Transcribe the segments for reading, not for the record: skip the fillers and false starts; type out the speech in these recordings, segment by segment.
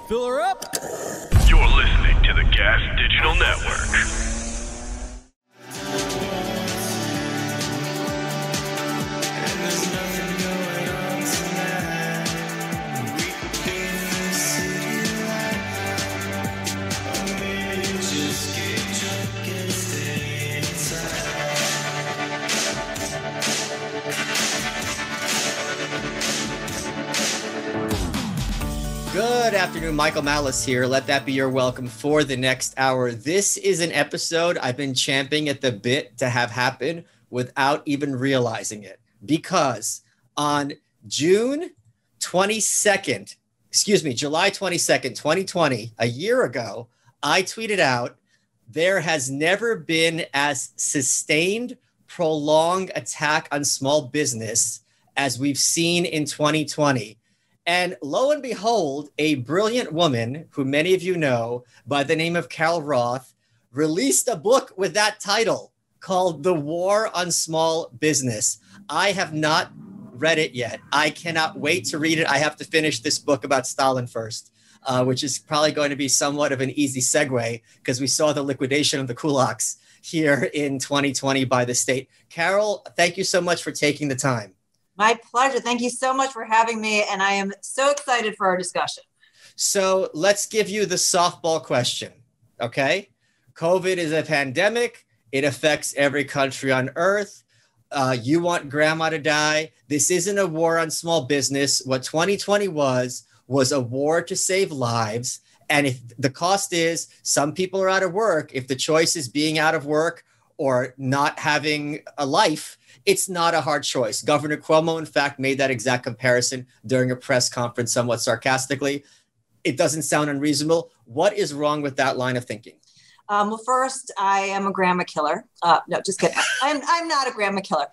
Fill her up. You're listening to the Gas Digital Network. Good afternoon, Michael Malice here. Let that be your welcome for the next hour. This is an episode I've been champing at the bit to have happen without even realizing it. Because on July 22nd, 2020, a year ago, I tweeted out, there has never been as sustained, prolonged attack on small business as we've seen in 2020. And lo and behold, a brilliant woman who many of you know by the name of Carol Roth released a book with that title called The War on Small Business. I have not read it yet. I cannot wait to read it. I have to finish this book about Stalin first, which is probably going to be somewhat of an easy segue because we saw the liquidation of the kulaks here in 2020 by the state. Carol, thank you so much for taking the time. My pleasure. Thank you so much for having me. And I am so excited for our discussion. So let's give you the softball question, okay? COVID is a pandemic. It affects every country on earth. You want grandma to die. This isn't a war on small business. What 2020 was a war to save lives. And if the cost is some people are out of work, if the choice is being out of work or not having a life, it's not a hard choice. Governor Cuomo, in fact, made that exact comparison during a press conference, somewhat sarcastically. It doesn't sound unreasonable. What is wrong with that line of thinking? Well, first, I am a grandma killer. No, just kidding. I'm not a grandma killer.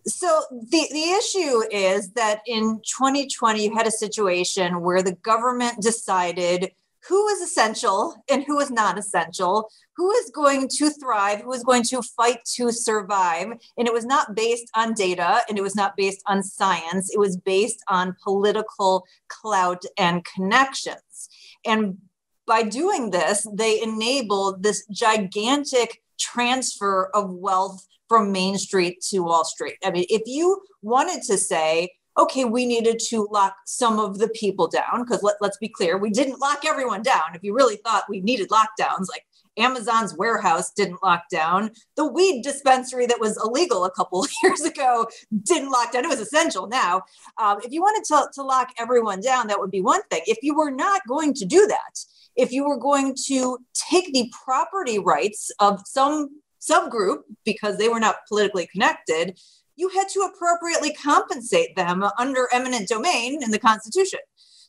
So the issue is that in 2020, you had a situation where the government decided who is essential and who is not essential, who is going to thrive, who is going to fight to survive. And it was not based on data and it was not based on science. It was based on political clout and connections. And by doing this, they enabled this gigantic transfer of wealth from Main Street to Wall Street. I mean, if you wanted to say, okay, we needed to lock some of the people down, because let's be clear, we didn't lock everyone down. If you really thought we needed lockdowns, like Amazon's warehouse didn't lock down, the weed dispensary that was illegal a couple of years ago didn't lock down. It was essential now. If you wanted to lock everyone down, that would be one thing. If you were not going to do that, if you were going to take the property rights of some subgroup because they were not politically connected, you had to appropriately compensate them under eminent domain in the Constitution.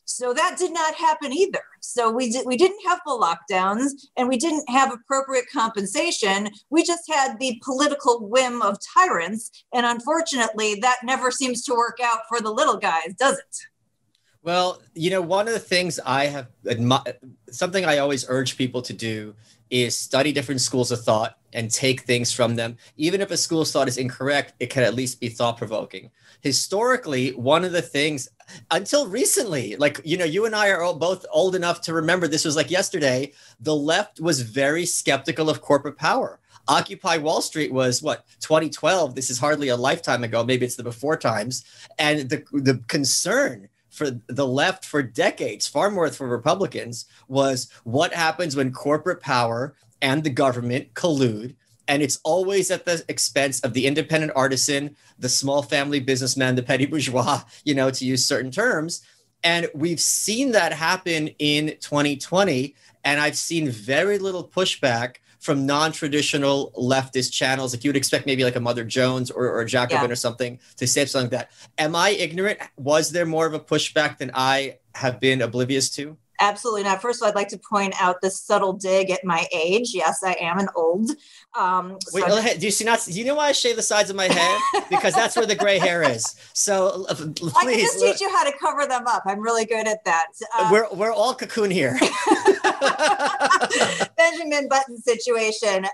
So that did not happen either. So we didn't have full lockdowns and we didn't have appropriate compensation. We just had the political whim of tyrants. And unfortunately, that never seems to work out for the little guys, does it? Well, you know, one of the things I have something I always urge people to do is study different schools of thought and take things from them. Even if a school of thought is incorrect, it can at least be thought-provoking. Historically, one of the things, until recently, like, you know, you and I are both old enough to remember this was like yesterday, the left was very skeptical of corporate power. Occupy Wall Street was, 2012? This is hardly a lifetime ago. Maybe it's the before times. And the concern for the left for decades, far more for Republicans, was what happens when corporate power and the government collude. And it's always at the expense of the independent artisan, the small family businessman, the petty bourgeois, you know, to use certain terms. And we've seen that happen in 2020. And I've seen very little pushback from non-traditional leftist channels. Like you would expect maybe like a Mother Jones or a Jacobin or something to say something like that. Am I ignorant? Was there more of a pushback than I have been oblivious to? Absolutely not. First of all, I'd like to point out the subtle dig at my age. Yes, I am an old. Wait, do you see? Do you know why I shave the sides of my head? Because that's where the gray hair is. So please, I can just teach you how to cover them up. I'm really good at that. We're all cocoon here. Benjamin Button situation.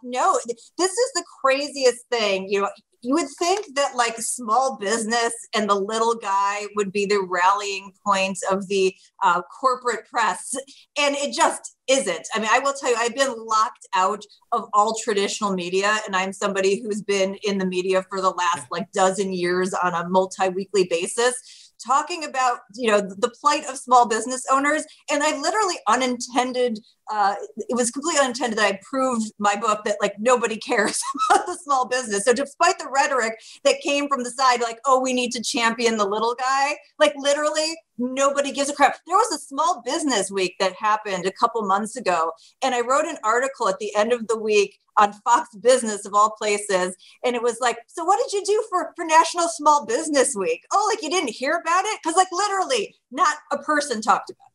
No, this is the craziest thing. You know, you would think that like small business and the little guy would be the rallying point of the corporate press. And it just isn't. I mean, I will tell you, I've been locked out of all traditional media. And I'm somebody who's been in the media for the last like dozen years on a multi-weekly basis, talking about, the plight of small business owners. And I literally it was completely unintended that I proved my book that like nobody cares about the small business. So despite the rhetoric that came from the side, like, oh, we need to champion the little guy, like literally nobody gives a crap. There was a small business week that happened a couple months ago. And I wrote an article at the end of the week on Fox Business of all places. And it was like, so what did you do for National Small Business Week? Oh, like you didn't hear about it? Because like literally not a person talked about it.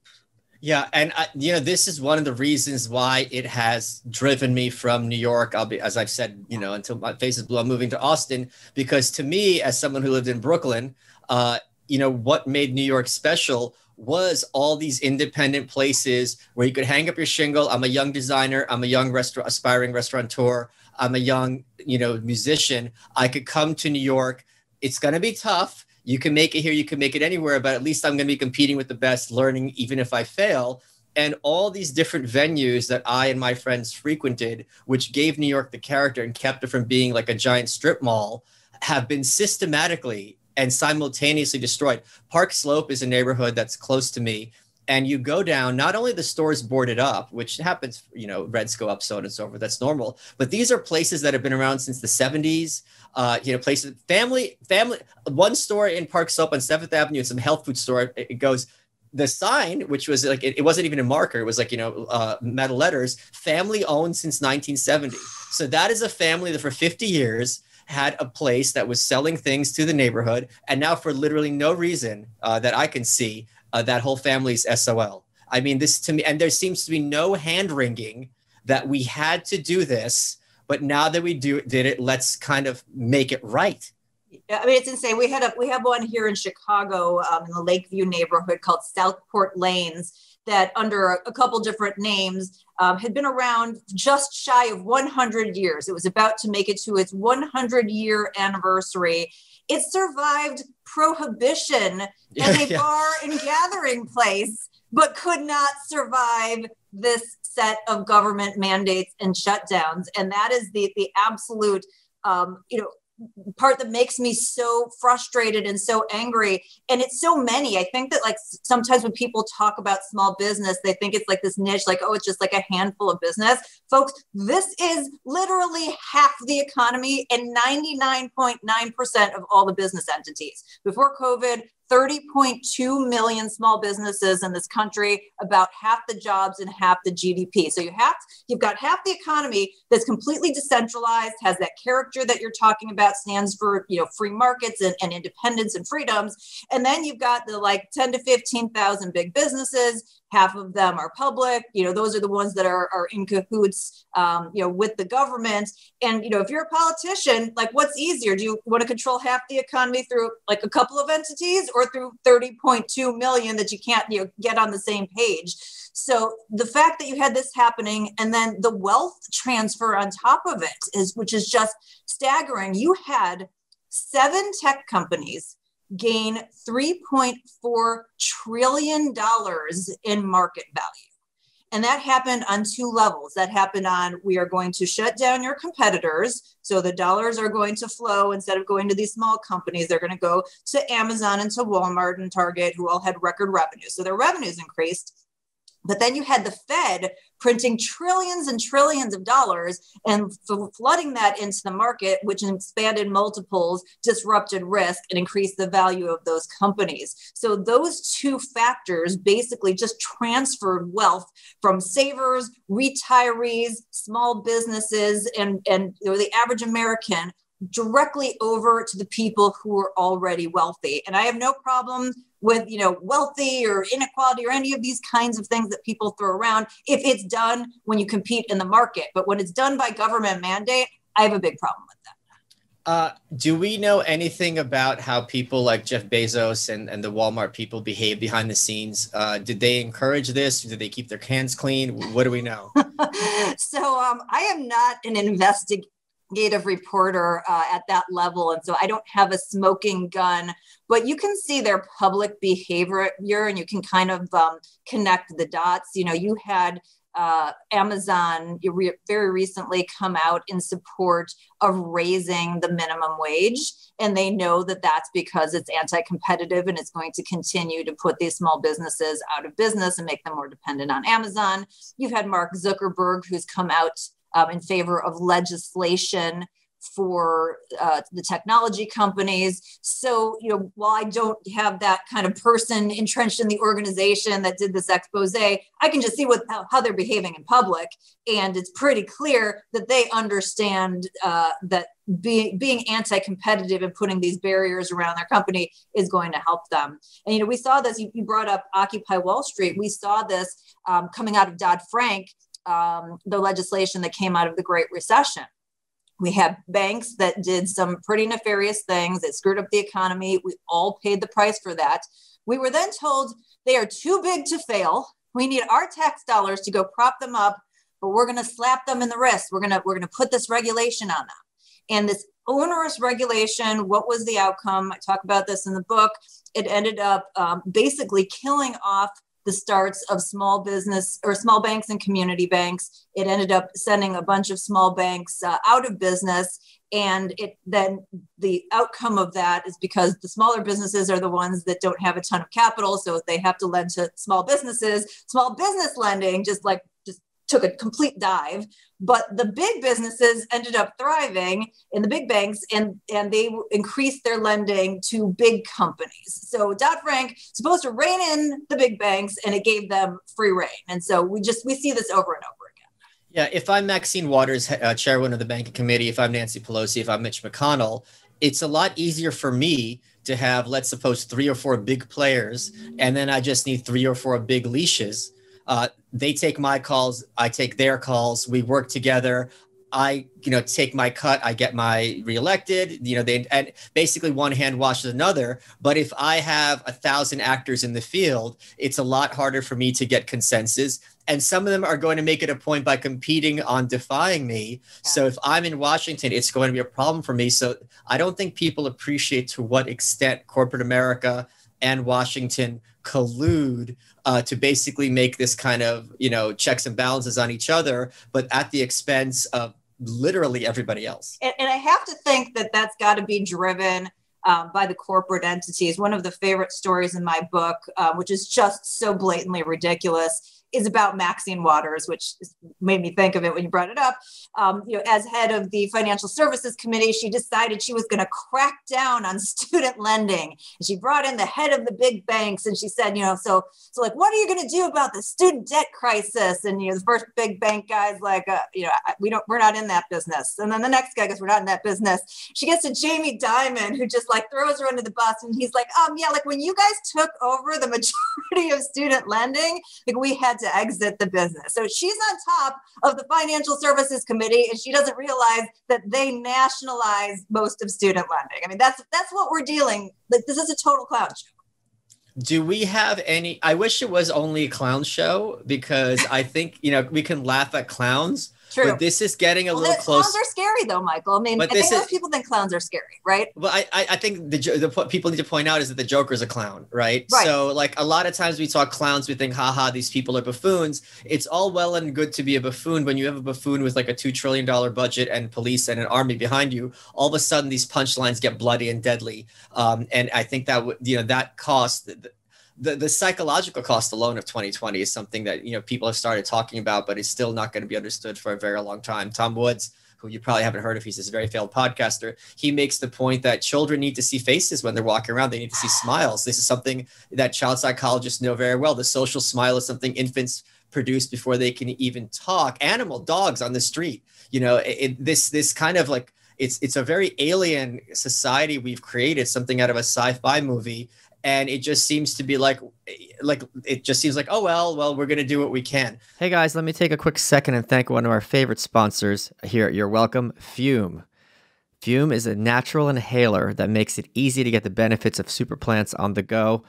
Yeah. And, this is one of the reasons why it has driven me from New York. As I've said, until my face is blue, I'm moving to Austin, because to me, as someone who lived in Brooklyn, what made New York special was all these independent places where you could hang up your shingle. I'm a young designer. I'm a young aspiring restaurateur. I'm a young, musician. I could come to New York. It's going to be tough. You can make it here. You can make it anywhere, but at least I'm going to be competing with the best, learning even if I fail. And all these different venues that I and my friends frequented, which gave New York the character and kept it from being like a giant strip mall, have been systematically and simultaneously destroyed. Park Slope is a neighborhood that's close to me. And you go down, not only the stores boarded up, which happens, rents go up, so on and so forth. That's normal. But these are places that have been around since the 70s. Places, family. One store in Park Slope on 7th Avenue, it's a health food store. It goes, the sign, which was like, it wasn't even a marker. It was like, metal letters, family owned since 1970. So that is a family that for 50 years had a place that was selling things to the neighborhood. And now for literally no reason that I can see, that whole family's SOL. I mean, this to me, and there seems to be no hand wringing that we had to do this, but now that we did it, let's kind of make it right. I mean, it's insane. We have one here in Chicago in the Lakeview neighborhood called Southport Lanes that under a couple different names had been around just shy of 100 years. It was about to make it to its 100-year anniversary. It survived prohibition as a bar and gathering place, but could not survive this set of government mandates and shutdowns. And that is the absolute, part that makes me so frustrated and so angry. And it's so many. I think that like sometimes when people talk about small business, they think it's like this niche, like, oh, it's just like a handful of business. Folks, this is literally half the economy and 99.9% of all the business entities. Before COVID, 30.2 million small businesses in this country, about half the jobs and half the GDP. So you've got half the economy that's completely decentralized, has that character that you're talking about, stands for free markets and independence and freedoms. And then you've got the like 10 to 15,000 big businesses. Half of them are public. Those are the ones that are in cahoots, with the government. And, if you're a politician, like what's easier? Do you want to control half the economy through like a couple of entities or through 30.2 million that you can't, get on the same page? So the fact that you had this happening and then the wealth transfer on top of it which is just staggering. You had 7 tech companies gain $3.4 trillion in market value. And that happened on 2 levels. That happened on, we are going to shut down your competitors. So the dollars are going to flow instead of going to these small companies. They're going to go to Amazon and to Walmart and Target, who all had record revenue. So their revenues increased. But then you had the Fed printing trillions and trillions of dollars and flooding that into the market, which expanded multiples, disrupted risk, and increased the value of those companies. So those 2 factors basically just transferred wealth from savers, retirees, small businesses, and the average American directly over to the people who are already wealthy. And I have no problem with, wealthy or inequality or any of these kinds of things that people throw around if it's done when you compete in the market. But when it's done by government mandate, I have a big problem with that. Do we know anything about how people like Jeff Bezos and the Walmart people behave behind the scenes? Did they encourage this? Did they keep their hands clean? What do we know? So I am not an investigative reporter at that level. And so I don't have a smoking gun, but you can see their public behavior and you can kind of connect the dots. You had Amazon very recently come out in support of raising the minimum wage. And they know that that's because it's anti-competitive and it's going to continue to put these small businesses out of business and make them more dependent on Amazon. You've had Mark Zuckerberg, who's come out in favor of legislation for the technology companies. So, while I don't have that kind of person entrenched in the organization that did this expose, I can just see how they're behaving in public. And it's pretty clear that they understand that being anti-competitive and putting these barriers around their company is going to help them. And, we saw this, you brought up Occupy Wall Street. We saw this coming out of Dodd-Frank, the legislation that came out of the Great Recession. We have banks that did some pretty nefarious things that screwed up the economy. We all paid the price for that. We were then told they are too big to fail. We need our tax dollars to go prop them up, but we're going to slap them in the wrist. We're going to put this regulation on them. And this onerous regulation, what was the outcome? I talk about this in the book. It ended up basically killing off the starts of small business or small banks and community banks. It ended up sending a bunch of small banks out of business. And then the outcome of that is because the smaller businesses are the ones that don't have a ton of capital. So they have to lend to small businesses. Small business lending just took a complete dive, but the big businesses ended up thriving in the big banks and they increased their lending to big companies. So Dodd-Frank supposed to rein in the big banks and it gave them free rein. And so we see this over and over again. Yeah, if I'm Maxine Waters, chairwoman of the banking committee, if I'm Nancy Pelosi, if I'm Mitch McConnell, it's a lot easier for me to have, let's suppose, 3 or 4 big players, and then I just need 3 or 4 big leashes. They take my calls, I take their calls, we work together. I, take my cut, I get my reelected, and basically one hand washes another. But if I have 1,000 actors in the field, it's a lot harder for me to get consensus. And some of them are going to make it a point by competing on defying me. So if I'm in Washington, it's going to be a problem for me. So I don't think people appreciate to what extent corporate America and Washington collude to basically make this kind of, checks and balances on each other, but at the expense of literally everybody else. And I have to think that that's got to be driven by the corporate entities. One of the favorite stories in my book, which is just so blatantly ridiculous, is about Maxine Waters, which made me think of it when you brought it up. As head of the Financial Services Committee, she decided she was going to crack down on student lending. And she brought in the head of the big banks and she said, so what are you going to do about the student debt crisis? And, the first big bank guy's like, we're not in that business. And then the next guy goes, we're not in that business. She gets to Jamie Dimon, who just throws her under the bus. And he's like, when you guys took over the majority of student lending, we had to exit the business. So she's on top of the Financial Services Committee and she doesn't realize that they nationalize most of student lending. I mean, that's what we're dealing with. This is a total clown show. Do we have any, I wish it was only a clown show because I think, we can laugh at clowns. True. But this is getting a little close. Clowns are scary though, Michael. I mean, I think most people think clowns are scary, right? Well, I think the people need to point out is that the Joker's a clown, right? So a lot of times we talk clowns, we think, haha, these people are buffoons. It's all well and good to be a buffoon. When you have a buffoon with a $2 trillion budget and police and an army behind you, all of a sudden these punchlines get bloody and deadly. And I think that, that cost, the psychological cost alone of 2020 is something that, people have started talking about, but it's still not going to be understood for a very long time. Tom Woods, who you probably haven't heard of, he's this very failed podcaster. He makes the point that children need to see faces when they're walking around. They need to see smiles. This is something that child psychologists know very well. The social smile is something infants produce before they can even talk. Dogs on the street, this kind of it's a very alien society we've created, something out of a sci-fi movie. And it just seems to be oh, well, we're going to do what we can. Hey guys, let me take a quick second and thank one of our favorite sponsors here at You're Welcome, Fume. Fume is a natural inhaler that makes it easy to get the benefits of super plants on the go.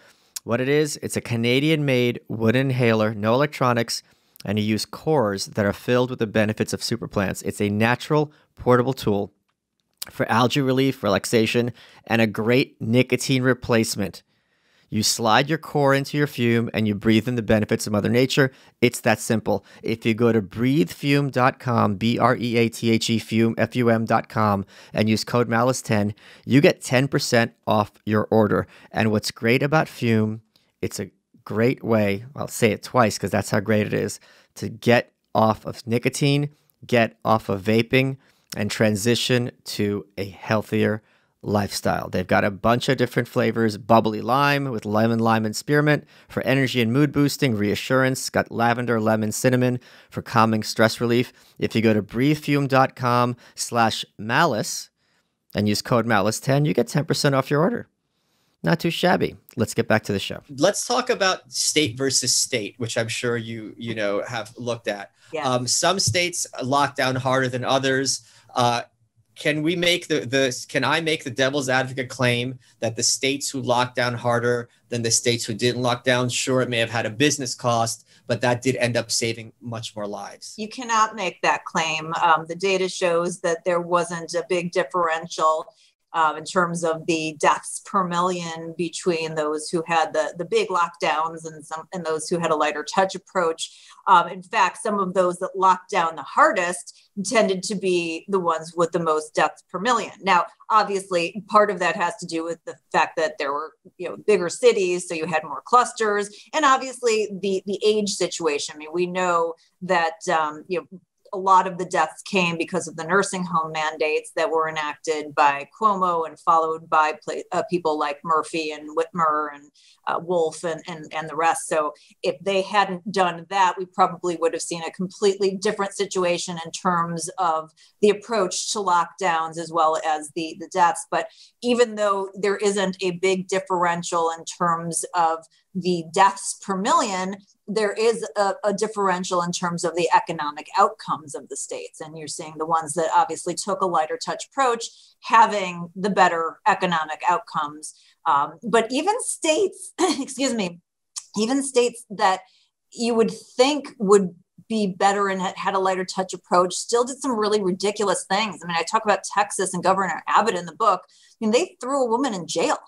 What it is, it's a Canadian-made wooden inhaler, no electronics, and you use cores that are filled with the benefits of super plants. It's a natural portable tool for algae relief, relaxation, and a great nicotine replacement. You slide your core into your Fume and you breathe in the benefits of Mother Nature. It's that simple. If you go to breathefume.com, BREATHE Fume, FUM.com, and use code MALICE10, you get 10% off your order. And what's great about Fume, it's a great way, I'll say it twice because that's how great it is, to get off of nicotine, get off of vaping, and transition to a healthier lifestyle. They've got a bunch of different flavors: bubbly lime with lemon, lime, and spearmint for energy and mood boosting, reassurance. Got lavender, lemon, cinnamon for calming stress relief. If you go to breathefume.com/malice and use code MALICE10, you get 10% off your order. Not too shabby. Let's get back to the show. Let's talk about state versus state, which I'm sure you have looked at. Yes. Some states lock down harder than others. Can I make the devil's advocate claim that the states who locked down harder than the states who didn't lock down, sure, it may have had a business cost, but that did end up saving much more lives? You cannot make that claim. The data shows that there wasn't a big differential in terms of the deaths per million between those who had the big lockdowns and those who had a lighter touch approach. In fact, some of those that locked down the hardest tended to be the ones with the most deaths per million. Now, obviously, part of that has to do with the fact that there were bigger cities, so you had more clusters, and obviously the age situation. I mean, we know that a lot of the deaths came because of the nursing home mandates that were enacted by Cuomo and followed by people like Murphy and Whitmer and Wolf and the rest. So if they hadn't done that, we probably would have seen a completely different situation in terms of the approach to lockdowns as well as the deaths. But even though there isn't a big differential in terms of the deaths per million, there is a differential in terms of the economic outcomes of the states. And you're seeing the ones that obviously took a lighter touch approach having the better economic outcomes. But even states, even states that you would think would be better and had a lighter touch approach still did some really ridiculous things. I mean, I talk about Texas and Governor Abbott in the book. I mean, they threw a woman in jail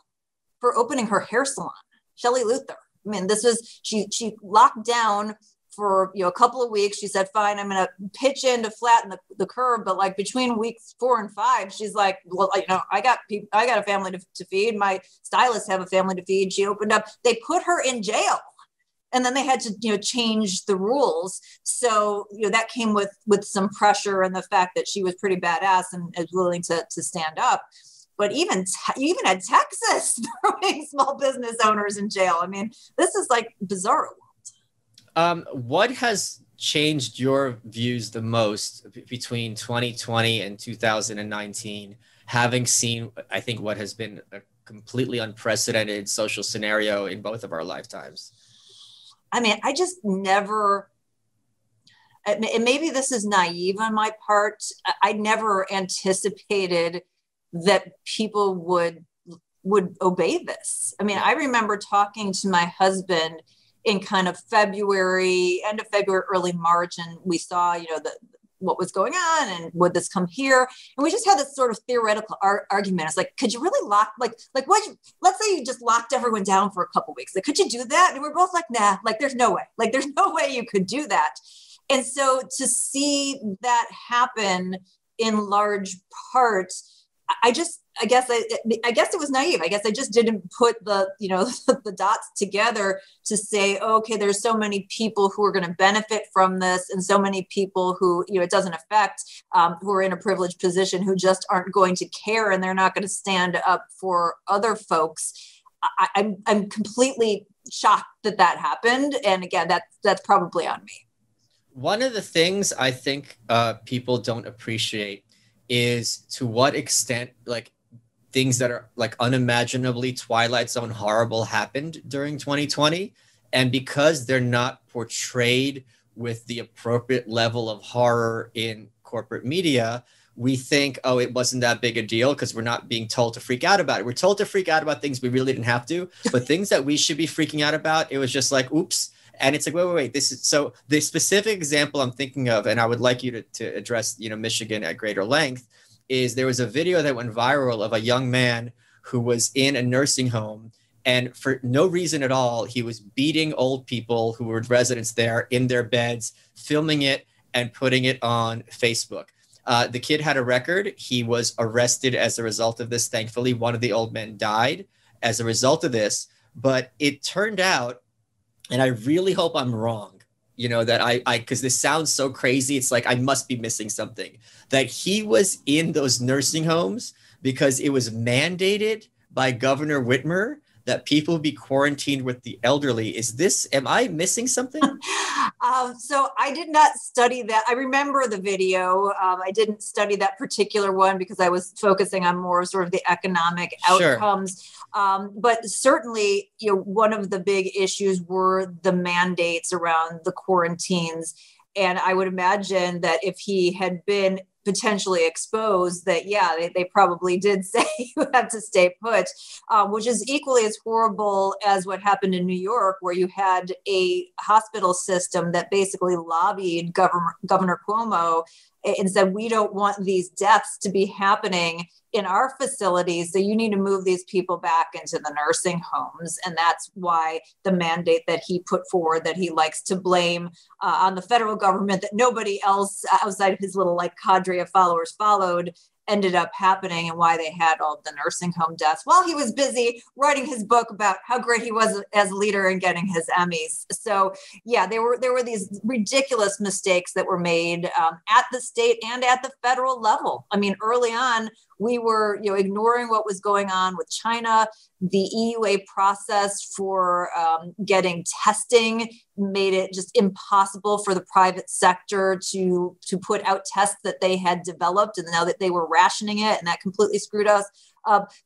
for opening her hair salon, Shelley Luther. I mean, this was, she locked down for a couple of weeks. She said, fine, I'm going to pitch in to flatten the curve. But like between weeks 4 and 5, she's like, well, I got a family to feed. My stylists have a family to feed. She opened up, they put her in jail. And then they had to, change the rules. So, that came with some pressure and the fact that she was pretty badass and is willing to stand up. But even at Texas throwing small business owners in jail. I mean, this is like bizarre. What has changed your views the most between 2020 and 2019, having seen, I think, what has been a completely unprecedented social scenario in both of our lifetimes? I mean, I just never, and maybe this is naive on my part, I never anticipated that people would obey this. I mean, I remember talking to my husband in kind of February, end of February, early March, and we saw, what was going on and would this come here? And we just had this sort of theoretical argument. It's like, could you really lock, let's say you just locked everyone down for a couple of weeks. Like, could you do that? And we're both like, nah, there's no way. There's no way you could do that. And so to see that happen in large part, I guess it was naive. I guess I just didn't put the dots together to say, okay, there's so many people who are going to benefit from this and so many people who, it doesn't affect, who are in a privileged position who just aren't going to care and they're not going to stand up for other folks. I'm completely shocked that happened. And again, that's probably on me. One of the things I think people don't appreciate is to what extent things that are unimaginably Twilight Zone horrible happened during 2020. And because they're not portrayed with the appropriate level of horror in corporate media, we think, oh, it wasn't that big a deal because we're not being told to freak out about it. We're told to freak out about things we really didn't have to, but things that we should be freaking out about, it was just like, oops. And it's like, wait, this is, so the specific example I'm thinking of, and I would like you to address, Michigan at greater length, is there was a video that went viral of a young man who was in a nursing home, and for no reason at all, he was beating old people who were residents there in their beds, filming it and putting it on Facebook. The kid had a record. He was arrested as a result of this. Thankfully, one of the old men died as a result of this. But it turned out, and I really hope I'm wrong, that because this sounds so crazy, it's like I must be missing something, that he was in those nursing homes because it was mandated by Governor Whitmer that people be quarantined with the elderly. Am I missing something? So I did not study that. I remember the video. I didn't study that particular one because I was focusing on more sort of the economic outcomes. Sure. But certainly, one of the big issues were the mandates around the quarantines. And I would imagine that if he had been potentially exposed, that, they probably did say you have to stay put, which is equally as horrible as what happened in New York, where you had a hospital system that basically lobbied Governor Cuomo and said, we don't want these deaths to be happening in our facilities, so you need to move these people back into the nursing homes. And that's why the mandate that he put forward, that he likes to blame on the federal government, that nobody else outside of his little cadre of followers followed, ended up happening, and why they had all the nursing home deaths while he was busy writing his book about how great he was as a leader and getting his Emmys. So there were these ridiculous mistakes that were made at the state and at the federal level. I mean, early on, we were ignoring what was going on with China. The EUA process for getting testing made it just impossible for the private sector to put out tests that they had developed, and now that they were rationing it, and that completely screwed us.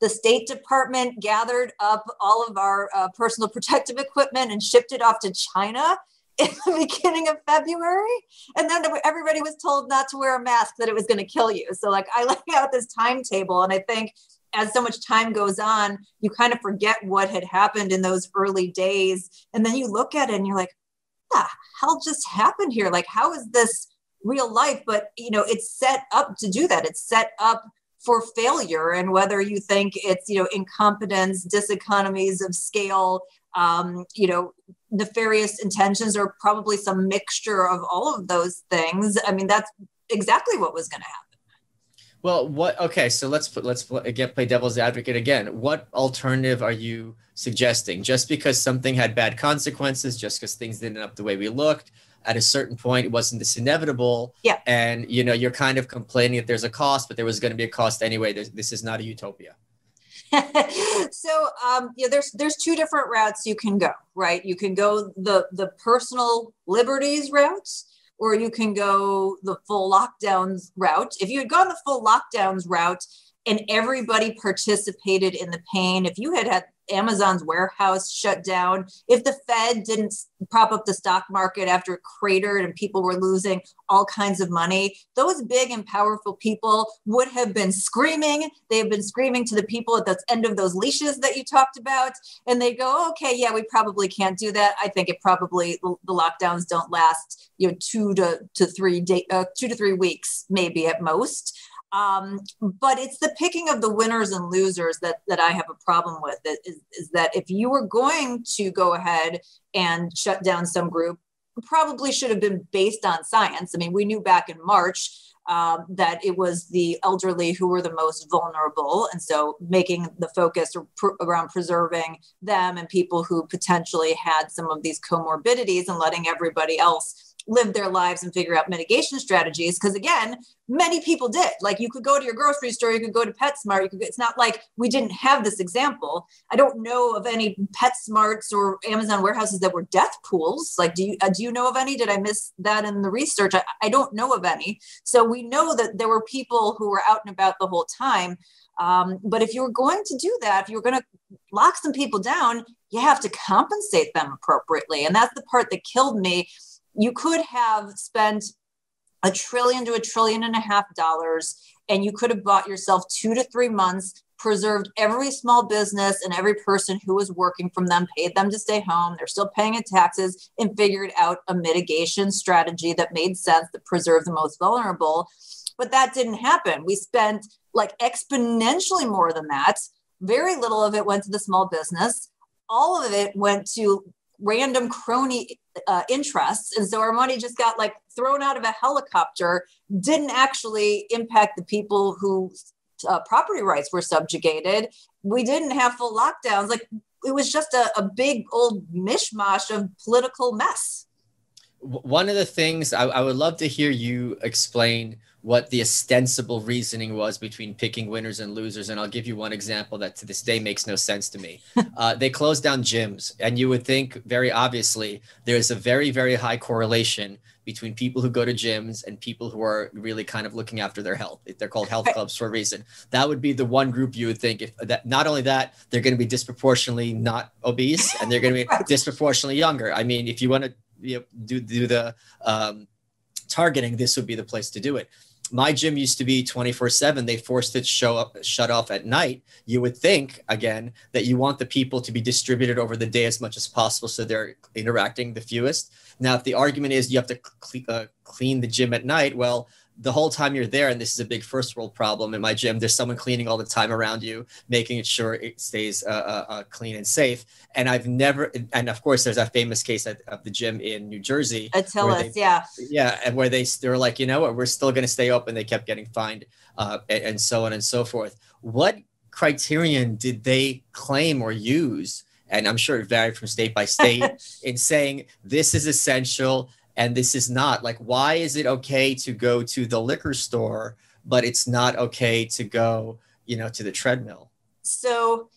The State Department gathered up all of our personal protective equipment and shipped it off to China in the beginning of February. And then everybody was told not to wear a mask, that it was going to kill you. So I lay out this timetable, and I think as so much time goes on, you kind of forget what had happened in those early days. And then you look at it and you're like, what the hell just happened here? How is this real life? But, it's set up to do that. It's set up for failure. And whether you think it's, incompetence, diseconomies of scale, nefarious intentions, or probably some mixture of all of those things, I mean, that's exactly what was going to happen. Well, okay, so let's play devil's advocate again. What alternative are you suggesting? Just because something had bad consequences, just because things didn't end up the way we looked, at a certain point, it wasn't this inevitable. Yeah. And, you're kind of complaining that there's a cost, but there was going to be a cost anyway. This is not a utopia. So, there's two different routes you can go, right? You can go the personal liberties route, or you can go the full lockdowns route. If you had gone the full lockdowns route and everybody participated in the pain, if you had Amazon's warehouse shut down, if the Fed didn't prop up the stock market after it cratered and people were losing all kinds of money, those big and powerful people would have been screaming. They have been screaming to the people at the end of those leashes that you talked about. And they go, okay, yeah, we probably can't do that. I think the lockdowns don't last, 2 to 3 weeks, maybe at most. But it's the picking of the winners and losers that I have a problem with. Is that if you were going to go ahead and shut down some group, it probably should have been based on science. I mean, we knew back in March that it was the elderly who were the most vulnerable. And so making the focus around preserving them and people who potentially had some of these comorbidities, and letting everybody else live their lives and figure out mitigation strategies. Because again, many people did. You could go to your grocery store, you could go to PetSmart. It's not like we didn't have this example. I don't know of any PetSmarts or Amazon warehouses that were death pools. Do you know of any? Did I miss that in the research? I don't know of any. So we know that there were people who were out and about the whole time. But if you were going to do that, if you were going to lock some people down, you have to compensate them appropriately. And that's the part that killed me. You could have spent $1 trillion to $1.5 trillion, and you could have bought yourself 2 to 3 months preserved every small business and every person who was working from them, paid them to stay home. They're still paying in taxes, and figured out a mitigation strategy that made sense, that preserved the most vulnerable. But that didn't happen. We spent like exponentially more than that. Very little of it went to the small business. All of it went to random crony interests. And so our money just got like thrown out of a helicopter, didn't actually impact the people whose property rights were subjugated. We didn't have full lockdowns. Like, it was just a big old mishmash of political mess. One of the things I would love to hear you explain what the ostensible reasoning was between picking winners and losers. And I'll give you one example that to this day makes no sense to me. They closed down gyms, and you would think very obviously there's a very, very high correlation between people who go to gyms and people who are really kind of looking after their health. They're called health clubs for a reason. That would be the one group you would think, if that, not only that, they're going to be disproportionately not obese, and they're going to be disproportionately younger. I mean, if you want to do the targeting, this would be the place to do it. My gym used to be 24/7. They forced it shut off at night. You would think, again, that you want the people to be distributed over the day as much as possible, so they're interacting the fewest. Now, if the argument is you have to clean the gym at night, well, the whole time you're there, and this is a big first world problem in my gym, there's someone cleaning all the time around you, making sure it stays clean and safe. And I've never, and of course, there's that famous case of the gym in New Jersey. Attilas, yeah. Yeah, and where they're like, you know what, we're still going to stay open. They kept getting fined and so on and so forth. What criterion did they claim or use? And I'm sure it varied from state by state in saying this is essential and this is not. Like, why is it okay to go to the liquor store, but it's not okay to go, to the treadmill? So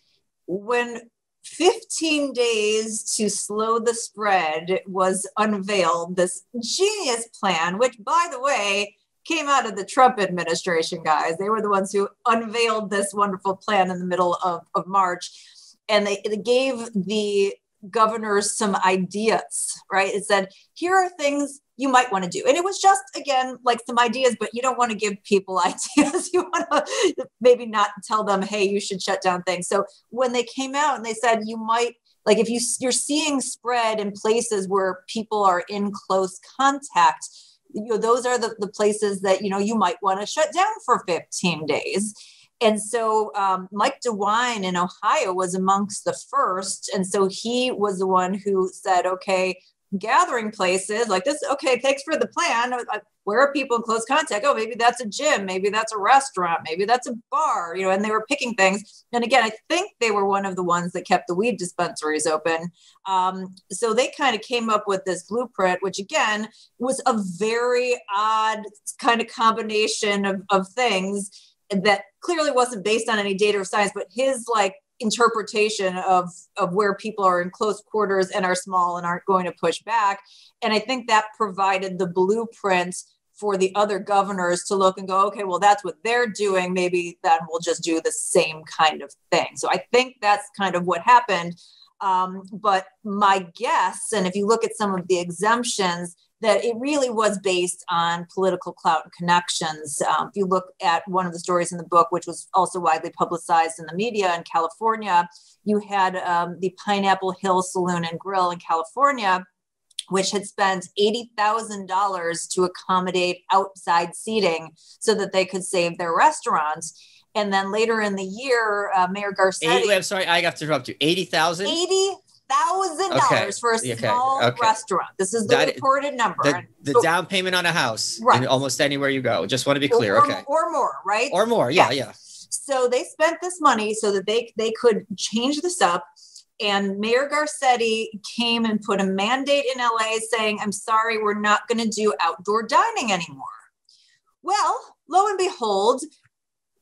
when 15 days to slow the spread was unveiled, this genius plan, which, by the way, came out of the Trump administration, guys. They were the ones who unveiled this wonderful plan in the middle of March. And they gave the governors some ideas, right? It said, here are things you might want to do. And it was just, again, like some ideas, but you don't want to give people ideas. You want to maybe not tell them, hey, you should shut down things. So when they came out and they said, you might, like if you're seeing spread in places where people are in close contact, those are the places that, you might want to shut down for 15 days. And so Mike DeWine in Ohio was amongst the first. And so he was the one who said, okay, gathering places like this. Okay, thanks for the plan. Where are people in close contact? Oh, maybe that's a gym. Maybe that's a restaurant. Maybe that's a bar, and they were picking things. And again, I think they were one of the ones that kept the weed dispensaries open. So they kind of came up with this blueprint, which again was a very odd kind of combination of things that clearly wasn't based on any data or science, but his interpretation of where people are in close quarters and are small and aren't going to push back. And I think that provided the blueprint for the other governors to look and go, okay, well, that's what they're doing. Maybe then we'll just do the same kind of thing. So I think that's kind of what happened. But my guess, and if you look at some of the exemptions, that it really was based on political clout and connections. If you look at one of the stories in the book, which was also widely publicized in the media in California, you had the Pineapple Hill Saloon and Grill in California, which had spent $80,000 to accommodate outside seating so that they could save their restaurants. And then later in the year, Mayor Garcetti— I'm sorry, I have to interrupt you. 80,000? $80,000 for a small restaurant. This is the reported number. The down payment on a house, right, in almost anywhere you go. Just want to be clear. Or more, right? Or more, yeah. So they spent this money so that they could change this up. And Mayor Garcetti came and put a mandate in LA saying, I'm sorry, we're not going to do outdoor dining anymore. Well, lo and behold,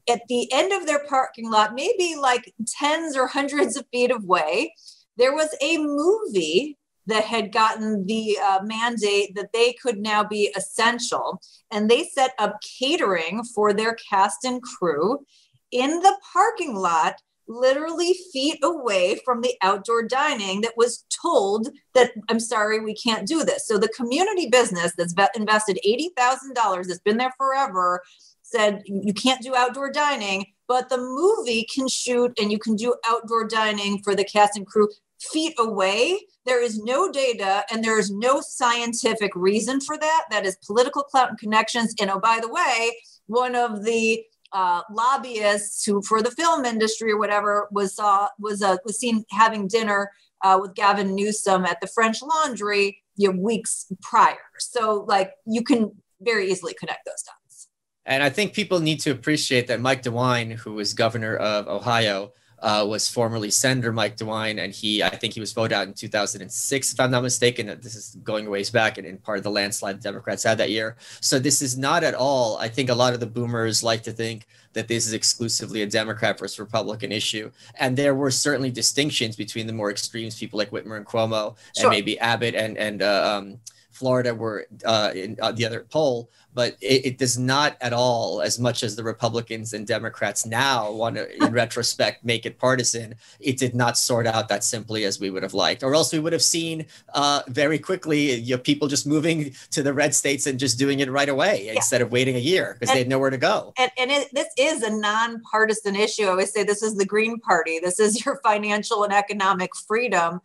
at the end of their parking lot, maybe like tens or hundreds of feet away, there was a movie that had gotten the mandate that they could now be essential. And they set up catering for their cast and crew in the parking lot, literally feet away from the outdoor dining that was told that, I'm sorry, we can't do this. So the community business that's invested $80,000, that's been there forever, said you can't do outdoor dining. but the movie can shoot and you can do outdoor dining for the cast and crew feet away. There is no data and there is no scientific reason for that. That is political clout and connections. And oh, by the way, one of the lobbyists who for the film industry or whatever was seen having dinner with Gavin Newsom at the French Laundry weeks prior. So like you can very easily connect those dots. And I think people need to appreciate that Mike DeWine, who was governor of Ohio, was formerly Senator Mike DeWine, and I think he was voted out in 2006, if I'm not mistaken. This is going ways back and part of the landslide the Democrats had that year. So this is not at all, I think a lot of the boomers like to think that this is exclusively a Democrat versus Republican issue. And there were certainly distinctions between the more extremes, people like Whitmer and Cuomo, and maybe Abbott and Florida were in the other poll, but it does not at all, as much as the Republicans and Democrats now want to, in retrospect, make it partisan. It did not sort out that simply as we would have liked, or else we would have seen very quickly people just moving to the red states and just doing it right away instead of waiting a year because they had nowhere to go. This is a nonpartisan issue. I always say this is the Green Party. This is your financial and economic freedom.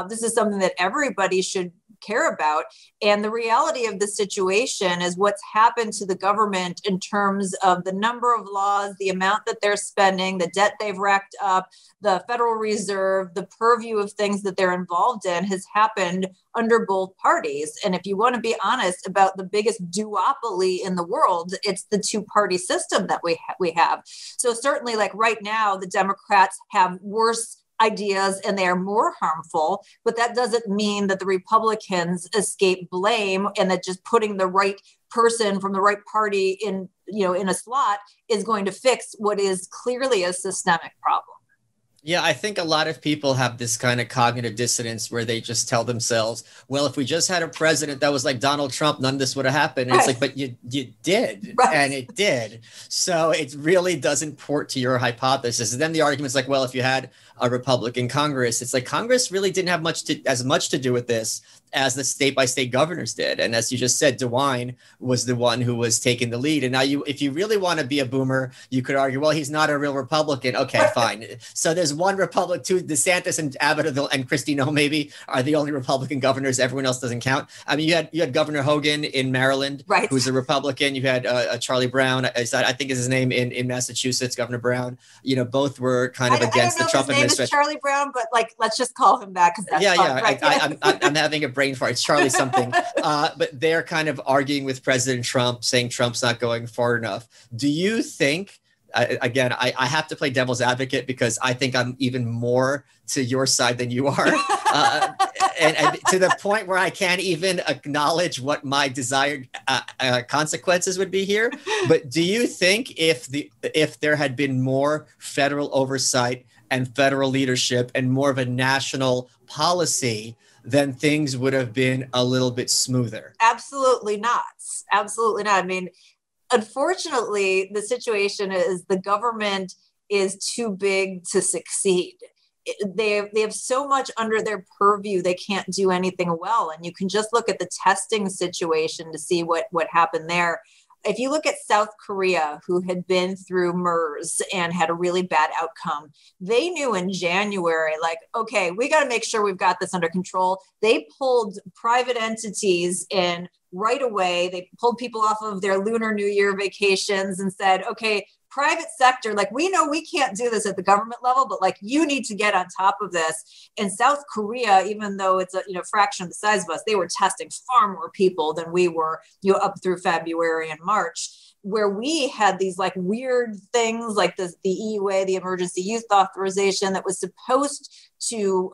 This is something that everybody should care about. And the reality of the situation is what's happened to the government in terms of the number of laws, the amount that they're spending, the debt they've racked up, the Federal Reserve, the purview of things that they're involved in has happened under both parties. And if you want to be honest about the biggest duopoly in the world, it's the two-party system that we have. So certainly like right now, the Democrats have worse ideas and they are more harmful, but that doesn't mean that the Republicans escape blame and that just putting the right person from the right party in a slot is going to fix what is clearly a systemic problem. Yeah, I think a lot of people have this kind of cognitive dissonance where they just tell themselves, well, if we just had a president that was like Donald Trump, none of this would have happened. And it's like, but you did, and it did. So it really doesn't port to your hypothesis. And then the argument's like, well, if you had a Republican Congress, it's like Congress really didn't have as much to do with this as the state-by-state governors did. And as you just said, DeWine was the one who was taking the lead. And now if you really want to be a boomer, you could argue, well, he's not a real Republican. Okay, fine. So there's one Republican, two, DeSantis and Abbott and Christie Noem maybe are the only Republican governors. Everyone else doesn't count. I mean, you had Governor Hogan in Maryland, who's a Republican. You had Charlie Brown, I think is his name, in Massachusetts, Governor Brown. Both were kind of against the Trump administration. Is Charlie Brown, but let's just call him that because that's fun. Right? I'm having a brain fart. It's Charlie something. But they're kind of arguing with President Trump, saying Trump's not going far enough. Do you think, again, I have to play devil's advocate because I think I'm even more to your side than you are. And to the point where I can't even acknowledge what my desired consequences would be here. But do you think if there had been more federal oversight and federal leadership and more of a national policy, then things would have been a little bit smoother? Absolutely not. Absolutely not. I mean, unfortunately, the situation is the government is too big to succeed. They have so much under their purview, they can't do anything well. And you can just look at the testing situation to see what happened there. If you look at South Korea, who had been through MERS and had a really bad outcome, they knew in January, okay, we got to make sure we've got this under control. They pulled private entities in right away. They pulled people off of their Lunar New Year vacations and said, okay, private sector, we know we can't do this at the government level, but you need to get on top of this. And South Korea, even though it's a fraction of the size of us, they were testing far more people than we were, up through February and March, where we had these weird things like the EUA, the Emergency Use Authorization, that was supposed to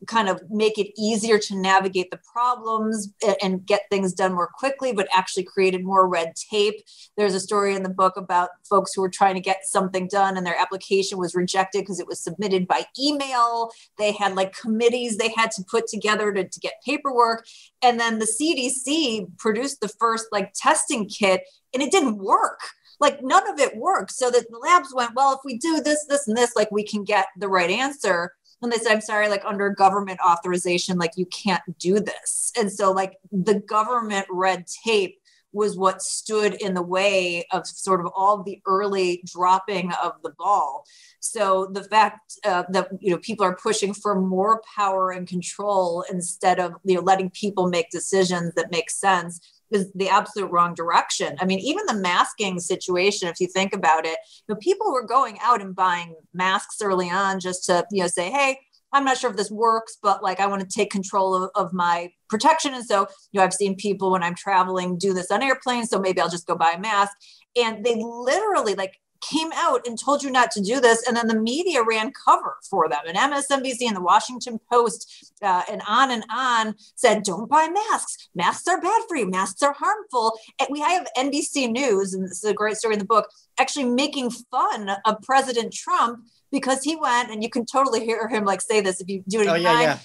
kind of make it easier to navigate the problems and get things done more quickly, but actually created more red tape. There's a story in the book about folks who were trying to get something done and their application was rejected because it was submitted by email. They had committees they had to put together to get paperwork. And then the CDC produced the first testing kit and it didn't work. None of it worked. So that the labs went, well, if we do this, this, and this, we can get the right answer. And they said, I'm sorry, under government authorization, you can't do this. And so the government red tape was what stood in the way of sort of all the early dropping of the ball. So the fact that, people are pushing for more power and control instead of, letting people make decisions that make sense is the absolute wrong direction. I mean, even the masking situation, if you think about it, people were going out and buying masks early on just to, say, hey, I'm not sure if this works, but like, I want to take control of my protection. And so, I've seen people when I'm traveling do this on airplanes. So maybe I'll just go buy a mask. And they literally came out and told you not to do this. And then the media ran cover for them. And MSNBC and the Washington Post and on said, don't buy masks. Masks are bad for you. Masks are harmful. And I have NBC News, and this is a great story in the book, actually making fun of President Trump because he went, and you can totally hear him say this if you do it in mind.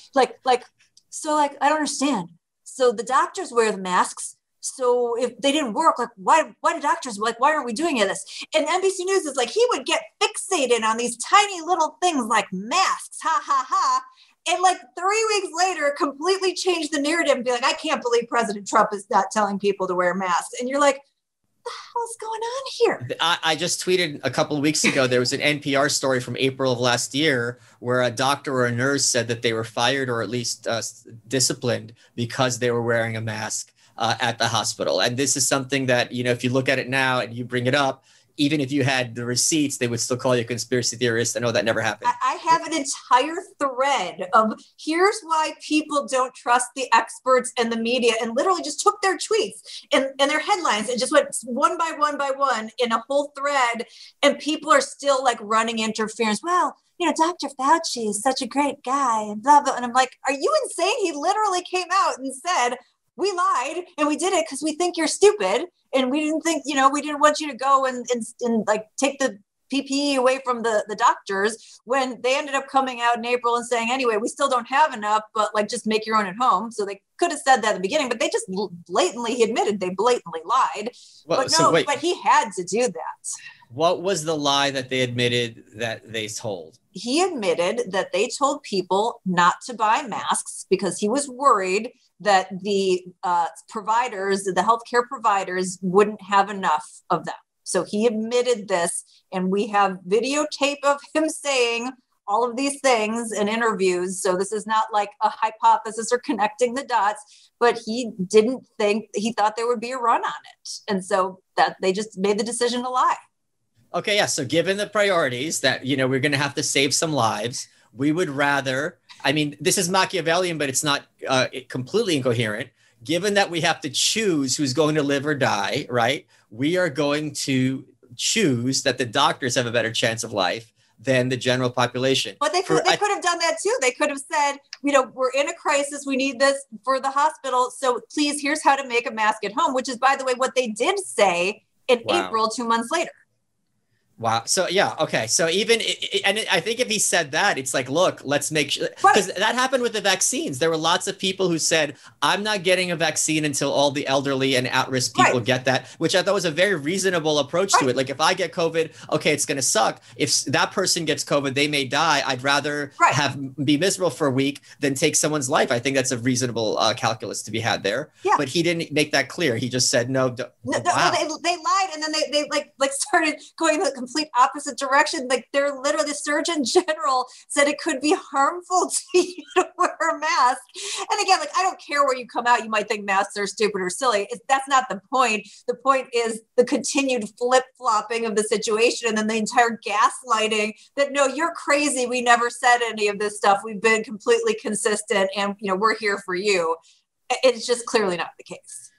So I don't understand. So the doctors wear the masks. So if they didn't work, why do doctors, why aren't we doing this? And NBC News is he would get fixated on these tiny little things like masks, ha, ha, ha. And 3 weeks later, completely change the narrative and be I can't believe President Trump is not telling people to wear masks. And you're what the hell is going on here? I just tweeted a couple of weeks ago, there was an NPR story from April of last year where a doctor or a nurse said that they were fired or at least disciplined because they were wearing a mask at the hospital. And this is something that, if you look at it now and you bring it up, even if you had the receipts, they would still call you a conspiracy theorist. I know that never happened. I have an entire thread of here's why people don't trust the experts and the media, and literally just took their tweets and their headlines and just went one by one in a whole thread. And people are still running interference. Well, Dr. Fauci is such a great guy and blah, blah. And I'm are you insane? He literally came out and said, we lied and we did it because we think you're stupid. And we didn't think, we didn't want you to go and take the PPE away from the doctors when they ended up coming out in April and saying, anyway, we still don't have enough, but just make your own at home. So they could have said that at the beginning, but they just he admitted they blatantly lied. Well, but he had to do that. What was the lie that they admitted that they told? He admitted that they told people not to buy masks because he was worried that the providers, the healthcare providers, wouldn't have enough of them. So he admitted this, and we have videotape of him saying all of these things in interviews. So this is not a hypothesis or connecting the dots, but he thought there would be a run on it. And so that they just made the decision to lie. Okay, yeah. So given the priorities that, we're going to have to save some lives, we would rather, this is Machiavellian, but it's not completely incoherent. Given that we have to choose who's going to live or die, right? We are going to choose that the doctors have a better chance of life than the general population. But they could have done that too. They could have said, we're in a crisis. We need this for the hospital. So please, here's how to make a mask at home, which is, by the way, what they did say in April, 2 months later. Wow. So, yeah. Okay. So I think if he said that, it's look, let's make sure, because that happened with the vaccines. There were lots of people who said, I'm not getting a vaccine until all the elderly and at-risk people get that, which I thought was a very reasonable approach to it. If I get COVID, okay, it's going to suck. If that person gets COVID, they may die. I'd rather be miserable for a week than take someone's life. I think that's a reasonable calculus to be had there. Yeah. But he didn't make that clear. He just said, no. They lied. And then they started going the complete opposite direction. They're literally, the Surgeon General said it could be harmful to you to wear a mask. And again, I don't care where you come out. You might think masks are stupid or silly. That's not the point. The point is the continued flip-flopping of the situation, and then the entire gaslighting that, no, you're crazy. We never said any of this stuff. We've been completely consistent, and we're here for you. It's just clearly not the case.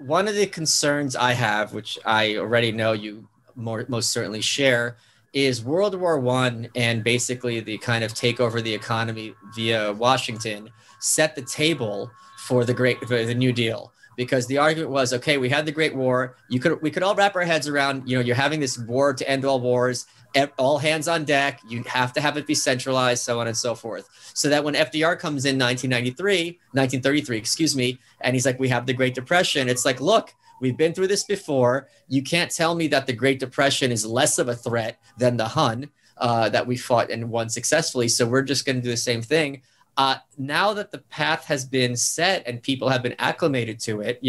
One of the concerns I have, which I already know you most certainly share, is World War I and basically the kind of takeover of the economy via Washington set the table for the New Deal. Because the argument was, okay, we had the Great War. We could all wrap our heads around, you're having this war to end all wars, all hands on deck. You have to have it be centralized, so on and so forth. So that when FDR comes in 1933, and he's we have the Great Depression. It's look, we've been through this before. You can't tell me that the Great Depression is less of a threat than the Hun that we fought and won successfully. So we're just going to do the same thing. Now that the path has been set and people have been acclimated to it,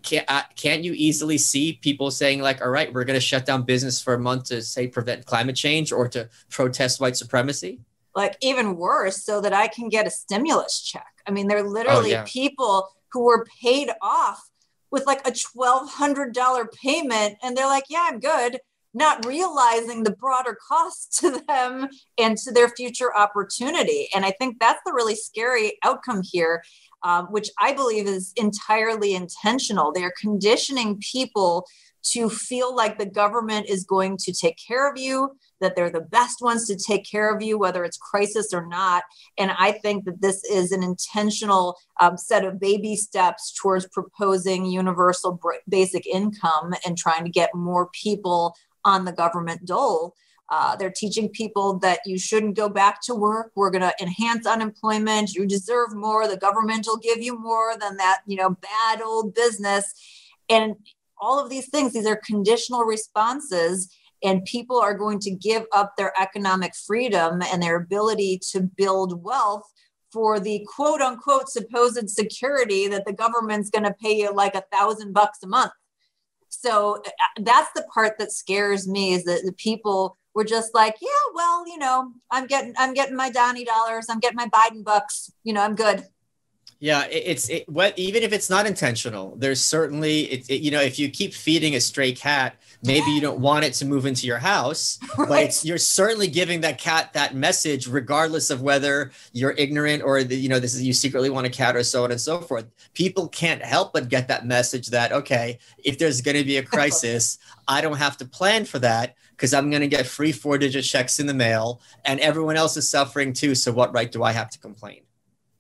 can't you easily see people saying like, all right, we're going to shut down business for a month to say prevent climate change or to protest white supremacy? Like even worse, so that I can get a stimulus check. I mean, they're literally people who were paid off with like a $1,200 payment. And they're like, yeah, I'm good. Not realizing the broader cost to them and to their future opportunity. And I think that's the really scary outcome here, which I believe is entirely intentional. They're conditioning people to feel like the government is going to take care of you, that they're the best ones to take care of you, whether it's crisis or not. And I think that this is an intentional set of baby steps towards proposing universal basic income and trying to get more people on the government dole. They're teaching people that you shouldn't go back to work. We're going to enhance unemployment. You deserve more. The government will give you more than that, bad old business. And all of these things, these are conditional responses, and people are going to give up their economic freedom and their ability to build wealth for the quote unquote supposed security that the government's going to pay you like $1,000 a month. So that's the part that scares me, is that the people were just like, yeah, well, I'm getting my Donnie dollars. I'm getting my Biden bucks. I'm good. Yeah, even if it's not intentional, there's certainly, if you keep feeding a stray cat, maybe you don't want it to move into your house, right. But you're certainly giving that cat that message, regardless of whether you're ignorant or this is, you secretly want a cat or so on and so forth. People can't help but get that message that, okay, if there's going to be a crisis, I don't have to plan for that because I'm going to get free 4-digit checks in the mail and everyone else is suffering too. So what right do I have to complain?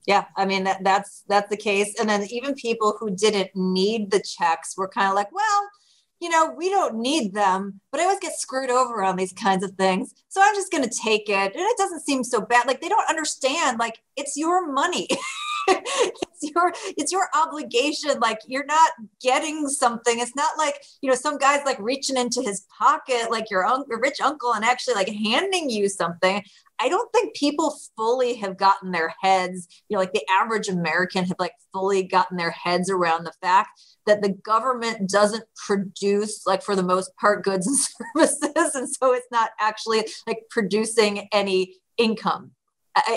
Yeah, I mean, that's the case. And then even people who didn't need the checks were kind of like, well, we don't need them, but I always get screwed over on these kinds of things. So I'm just going to take it. And it doesn't seem so bad. Like, they don't understand, like, it's your money. It's your obligation. Like, you're not getting something. It's not like, some guy's like reaching into his pocket, like your rich uncle, and actually like handing you something. I don't think people fully have gotten their heads, like the average American have like fully gotten their heads around the fact that the government doesn't produce, like, for the most part, goods and services. And so it's not actually like producing any income.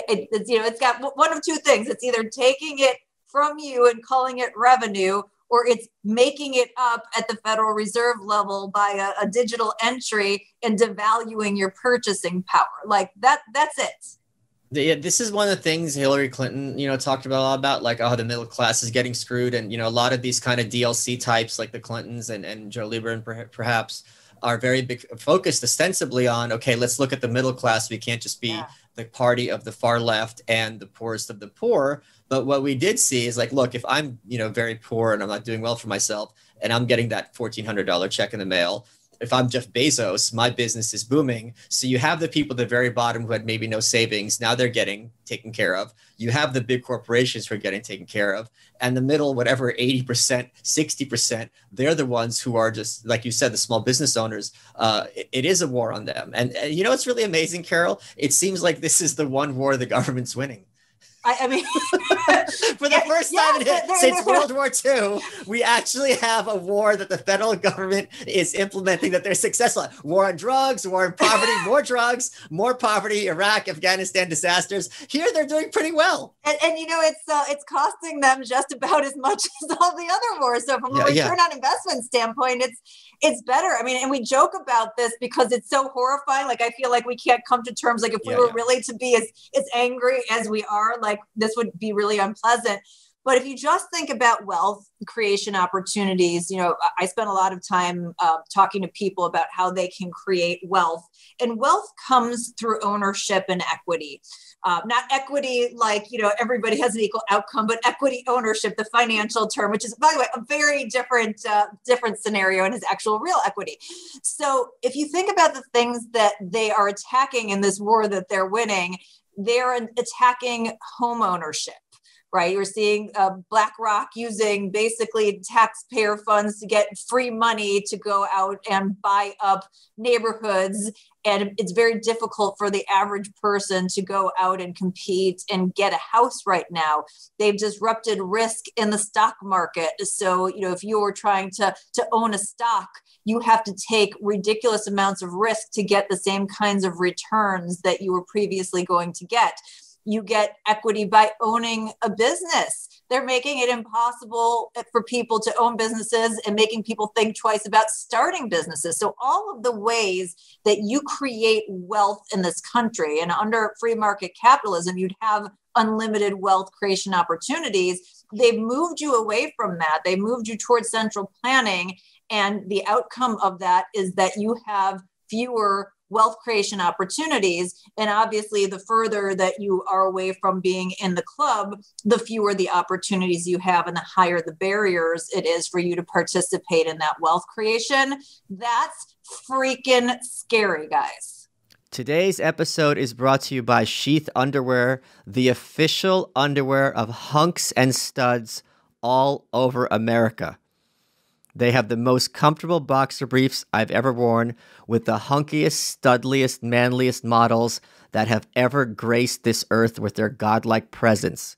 It's got one of two things. It's either taking it from you and calling it revenue, or it's making it up at the Federal Reserve level by a digital entry and devaluing your purchasing power. Like that's it. Yeah, this is one of the things Hillary Clinton, talked about a lot about, like, oh, the middle class is getting screwed. And, a lot of these kind of DLC types like the Clintons and Joe Lieber perhaps are very big focused ostensibly on, okay, let's look at the middle class. We can't just be the party of the far left and the poorest of the poor. But what we did see is like, look, if I'm, very poor and I'm not doing well for myself and I'm getting that $1,400 check in the mail, if I'm Jeff Bezos, my business is booming. So you have the people at the very bottom who had maybe no savings. Now they're getting taken care of. You have the big corporations who are getting taken care of. And the middle, whatever, 80%, 60%, they're the ones who are just, like you said, the small business owners. It is a war on them. And it's really amazing, Carol. It seems like this is the one war the government's winning. I mean, for the first time since World War II, we actually have a war that the federal government is implementing that they're successful at. War on drugs, war on poverty, more drugs, more poverty, Iraq, Afghanistan disasters. Here they're doing pretty well. And it's costing them just about as much as all the other wars. So from a return on investment standpoint, it's better. I mean, and we joke about this because it's so horrifying. Like, I feel like we can't come to terms. Like, if we were really to be as angry as we are, like, this would be really unpleasant. But if you just think about wealth creation opportunities, I spent a lot of time talking to people about how they can create wealth. And wealth comes through ownership and equity. Not equity like, everybody has an equal outcome, but equity ownership, the financial term, which is, by the way, a very different scenario and is actual real equity. So if you think about the things that they are attacking in this war that they're winning, they're attacking home ownership. Right. You're seeing BlackRock using basically taxpayer funds to get free money to go out and buy up neighborhoods And it's very difficult for the average person to go out and compete and get a house right now. They've disrupted risk in the stock market. So, if you're trying to own a stock, you have to take ridiculous amounts of risk to get the same kinds of returns that you were previously going to get. You get equity by owning a business. They're making it impossible for people to own businesses and making people think twice about starting businesses. So all of the ways that you create wealth in this country, and under free market capitalism, you'd have unlimited wealth creation opportunities. They've moved you away from that. They moved you towards central planning. And the outcome of that is that you have fewer wealth creation opportunities. And obviously, the further that you are away from being in the club, the fewer the opportunities you have and the higher the barriers it is for you to participate in that wealth creation. That's freaking scary, guys. Today's episode is brought to you by Sheath Underwear, the official underwear of hunks and studs all over America. They have the most comfortable boxer briefs I've ever worn, with the hunkiest, studliest, manliest models that have ever graced this earth with their godlike presence.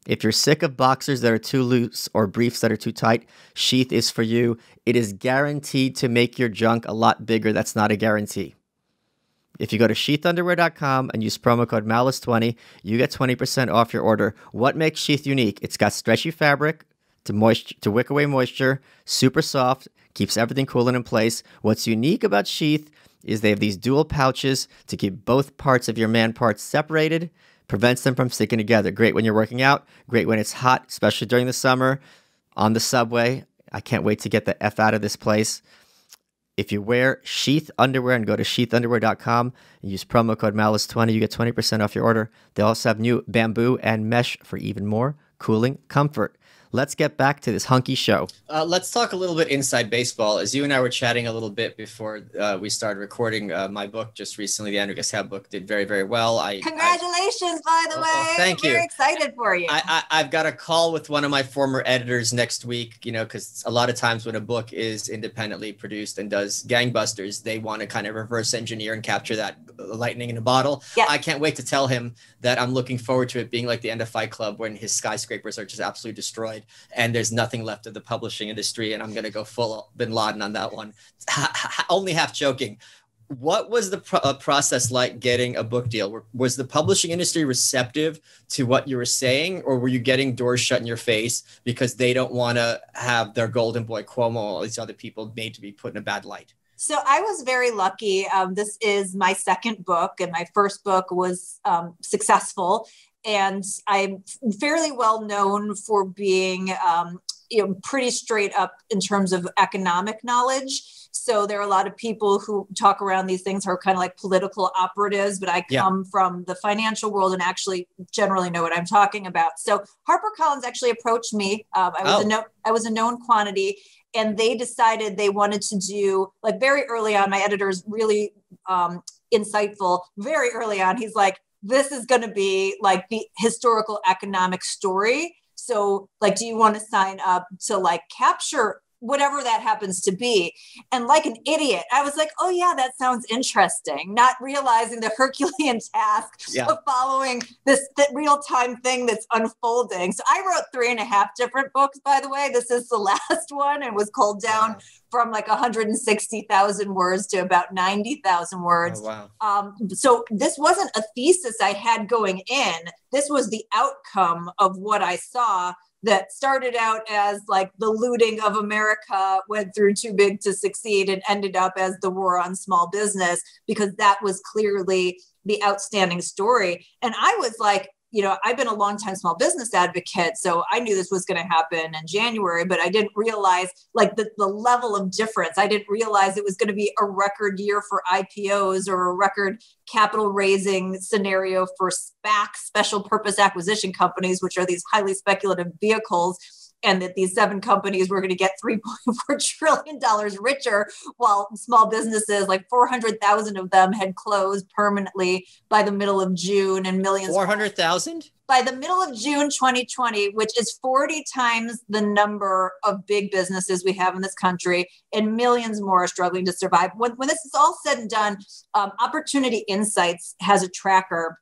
If you're sick of boxers that are too loose or briefs that are too tight, Sheath is for you. It is guaranteed to make your junk a lot bigger. That's not a guarantee. If you go to sheathunderwear.com and use promo code Malice20, you get 20% off your order. What makes Sheath unique? It's got stretchy fabric to wick away moisture, super soft, keeps everything cool and in place. What's unique about Sheath is they have these dual pouches to keep both parts of your man parts separated, prevents them from sticking together. Great when you're working out, great when it's hot, especially during the summer, on the subway. I can't wait to get the F out of this place. If you wear Sheath underwear and go to sheathunderwear.com and use promo code Malice20, you get 20% off your order. They also have new bamboo and mesh for even more cooling comfort. Let's get back to this hunky show. Let's talk a little bit inside baseball. As you and I were chatting a little bit before we started recording, my book just recently, the Anarchist Handbook, did very, very well. Congratulations, by the way. Thank you. Very excited for you. I've got a call with one of my former editors next week, because a lot of times when a book is independently produced and does gangbusters, they want to kind of reverse engineer and capture that lightning in a bottle. Yeah. I can't wait to tell him that I'm looking forward to it being like the end of Fight Club when his skyscrapers are just absolutely destroyed and there's nothing left of the publishing industry, and I'm going to go full Bin Laden on that one. Only half joking. What was the process like getting a book deal? Was the publishing industry receptive to what you were saying, or were you getting doors shut in your face because they don't want to have their golden boy Cuomo, all these other people made to be put in a bad light? So I was very lucky. This is my second book, and my first book was successful. And I'm fairly well known for being pretty straight up in terms of economic knowledge. So there are a lot of people who talk around these things who are kind of like political operatives, but I come from the financial world and actually generally know what I'm talking about. So HarperCollins actually approached me. I was a known quantity, and they decided they wanted to do, like, very early on. My editor's really insightful. Very early on, he's like, this is going to be like the historical economic story. So, like, do you want to sign up to like capture whatever that happens to be? And like an idiot, I was like, oh yeah, that sounds interesting. Not realizing the Herculean task of following this real-time thing that's unfolding. So I wrote 3.5 different books, by the way. This is the last one, and was culled down from like 160,000 words to about 90,000 words. Oh, wow. So this wasn't a thesis I had going in. This was the outcome of what I saw, that started out as like the looting of America, went through Too Big to Succeed, and ended up as the war on small business, because that was clearly the outstanding story. And I was like, I've been a longtime small business advocate, so I knew this was going to happen in January, but I didn't realize like the level of difference. I didn't realize it was going to be a record year for IPOs, or a record capital raising scenario for SPACs, special purpose acquisition companies, which are these highly speculative vehicles. and that these 7 companies were going to get $3.4 trillion richer, while small businesses, like 400,000 of them, had closed permanently by the middle of June, and millions. 400,000? By the middle of June 2020, which is 40 times the number of big businesses we have in this country, and millions more are struggling to survive. When this is all said and done, Opportunity Insights has a tracker.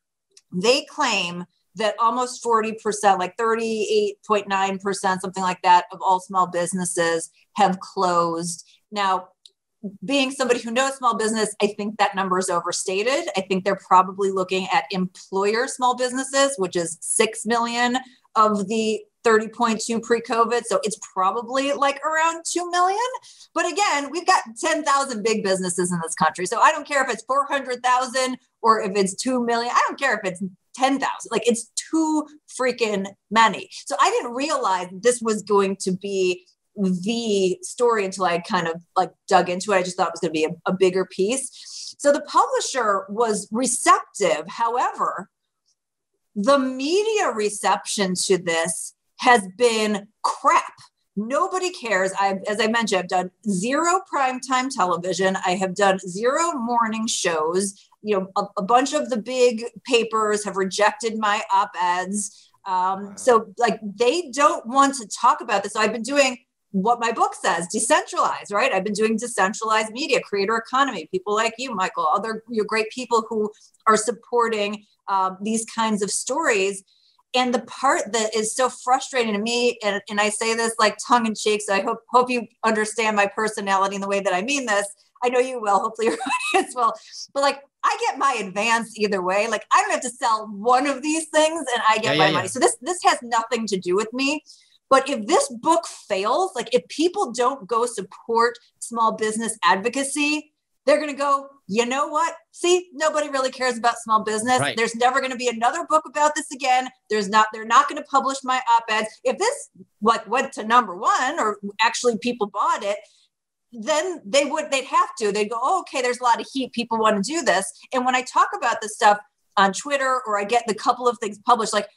They claim that almost 40%, like 38.9%, something like that, of all small businesses have closed. Now, being somebody who knows small business, I think that number is overstated. I think they're probably looking at employer small businesses, which is 6 million of the 30.2 pre-COVID. So it's probably like around 2 million. But again, we've got 10,000 big businesses in this country. So I don't care if it's 400,000 or if it's 2 million. I don't care if it's 10,000. Like, it's too freaking many. So I didn't realize this was going to be the story until I kind of like dug into it. I just thought it was going to be a bigger piece. So the publisher was receptive. However, the media reception to this has been crap. Nobody cares. As I mentioned, I've done 0 primetime television. I have done 0 morning shows. A bunch of the big papers have rejected my op-eds. So like, they don't want to talk about this. So I've been doing what my book says, decentralized, right? I've been doing decentralized media, creator economy, people like you, Michael, other great people who are supporting these kinds of stories. And the part that is so frustrating to me, and I say this like tongue in cheek, so I hope you understand my personality in the way that I mean this. I know you will, hopefully your audience will. But like, I get my advance either way. Like, I don't have to sell one of these things and I get my money. So this has nothing to do with me. But if this book fails, like if people don't go support small business advocacy, they're going to go, you know what? See, nobody really cares about small business. Right. There's never going to be another book about this again. They're not going to publish my op-eds. If this went to number 1, or actually people bought it, then they'd have to. They'd go, oh, okay, there's a lot of heat. People want to do this. And when I talk about this stuff on Twitter, or I get the couple of things published, like,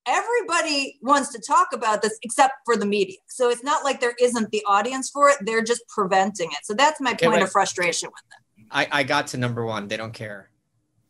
everybody wants to talk about this except for the media. So it's not like there isn't the audience for it. They're just preventing it. So that's my point of frustration with it. I got to number 1. They don't care.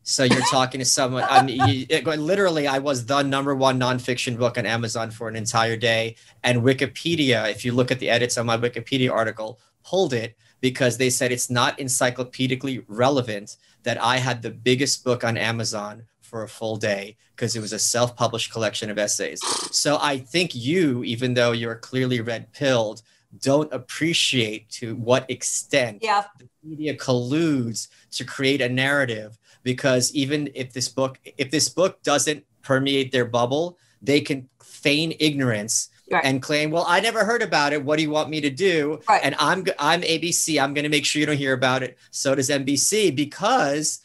So you're talking to someone. Literally, I was the number 1 nonfiction book on Amazon for an entire day. And Wikipedia, if you look at the edits on my Wikipedia article, pulled it because they said it's not encyclopedically relevant that I had the biggest book on Amazon for a full day because it was a self-published collection of essays. So I think you, even though you're clearly red-pilled, don't appreciate to what extent the media colludes to create a narrative. Because even if this book doesn't permeate their bubble, they can feign ignorance and claim, well, I never heard about it. What do you want me to do? Right. And I'm ABC. I'm going to make sure you don't hear about it. So does NBC, because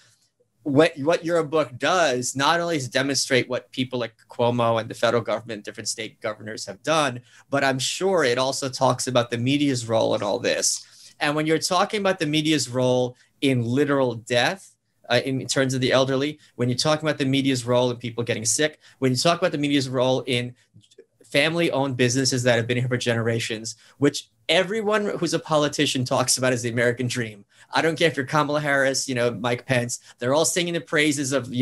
what your book does not only is demonstrate what people like Cuomo and the federal government, different state governors have done, but I'm sure it also talks about the media's role in all this. And when you're talking about the media's role in literal death, in terms of the elderly, when you're talking about the media's role in people getting sick, when you talk about the media's role in family-owned businesses that have been here for generations, which everyone who's a politician talks about as the American dream. I don't care if you're Kamala Harris, Mike Pence, they're all singing the praises of,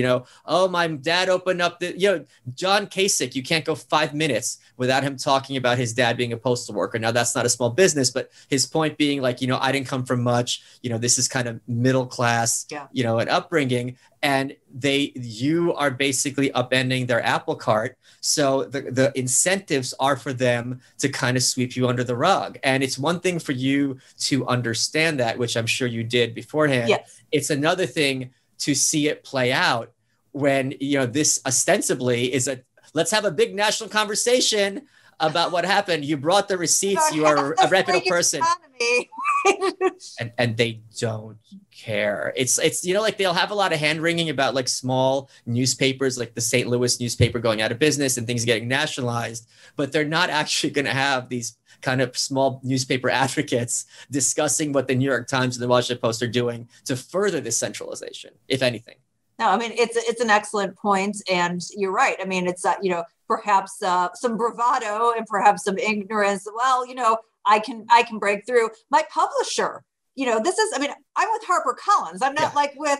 oh, my dad opened up John Kasich, you can't go 5 minutes without him talking about his dad being a postal worker. Now, that's not a small business, but his point being like, I didn't come from much, this is kind of middle class, an upbringing. And you are basically upending their apple cart. So the incentives are for them to kind of sweep you under the rug. And it's one thing for you to understand that, which I'm sure you did beforehand. Yes. It's another thing to see it play out when, this ostensibly is let's have a big national conversation about what happened. You brought the receipts. You are a reputable person. and they don't care. It's like they'll have a lot of hand wringing about like small newspapers, like the St. Louis newspaper going out of business and things getting nationalized, but they're not actually going to have these kind of small newspaper advocates discussing what the New York Times and the Washington Post are doing to further this centralization, if anything. No, I mean, it's an excellent point, and you're right. I mean, it's perhaps some bravado and perhaps some ignorance. Well, I can break through. My publisher, this is. I mean, I'm with HarperCollins. I'm not with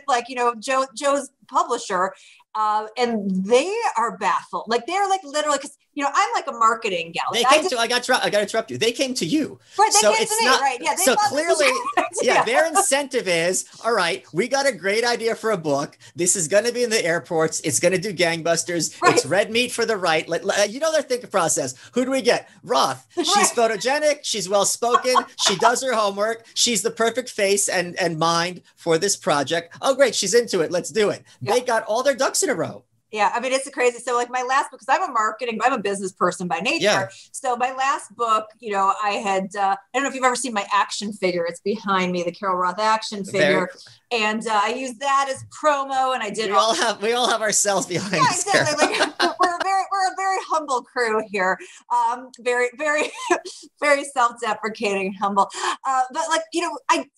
Joe's publisher, and they are baffled. Like they're like literally because I'm like a marketing gal. They came to. I got to interrupt you. They came to you. Right. They came to me. Right. Yeah. So clearly, their incentive is all right. We got a great idea for a book. This is going to be in the airports. It's going to do gangbusters. Right. It's red meat for the right. Their thinking process. Who do we get? Roth. Right. She's photogenic. She's well spoken. She does her homework. She's the perfect face and mind for this project. Oh, great. She's into it. Let's do it. Yeah. They got all their ducks in a row. Yeah, I mean, it's crazy. So like my last book, because I'm a business person by nature. Yeah. So my last book, I had, I don't know if you've ever seen my action figure. It's behind me, the Carol Roth action figure. And I used that as promo, and I did. We all have ourselves behind. Yeah, exactly. Like, we're a very humble crew here. Very, very, very self-deprecating, humble. But like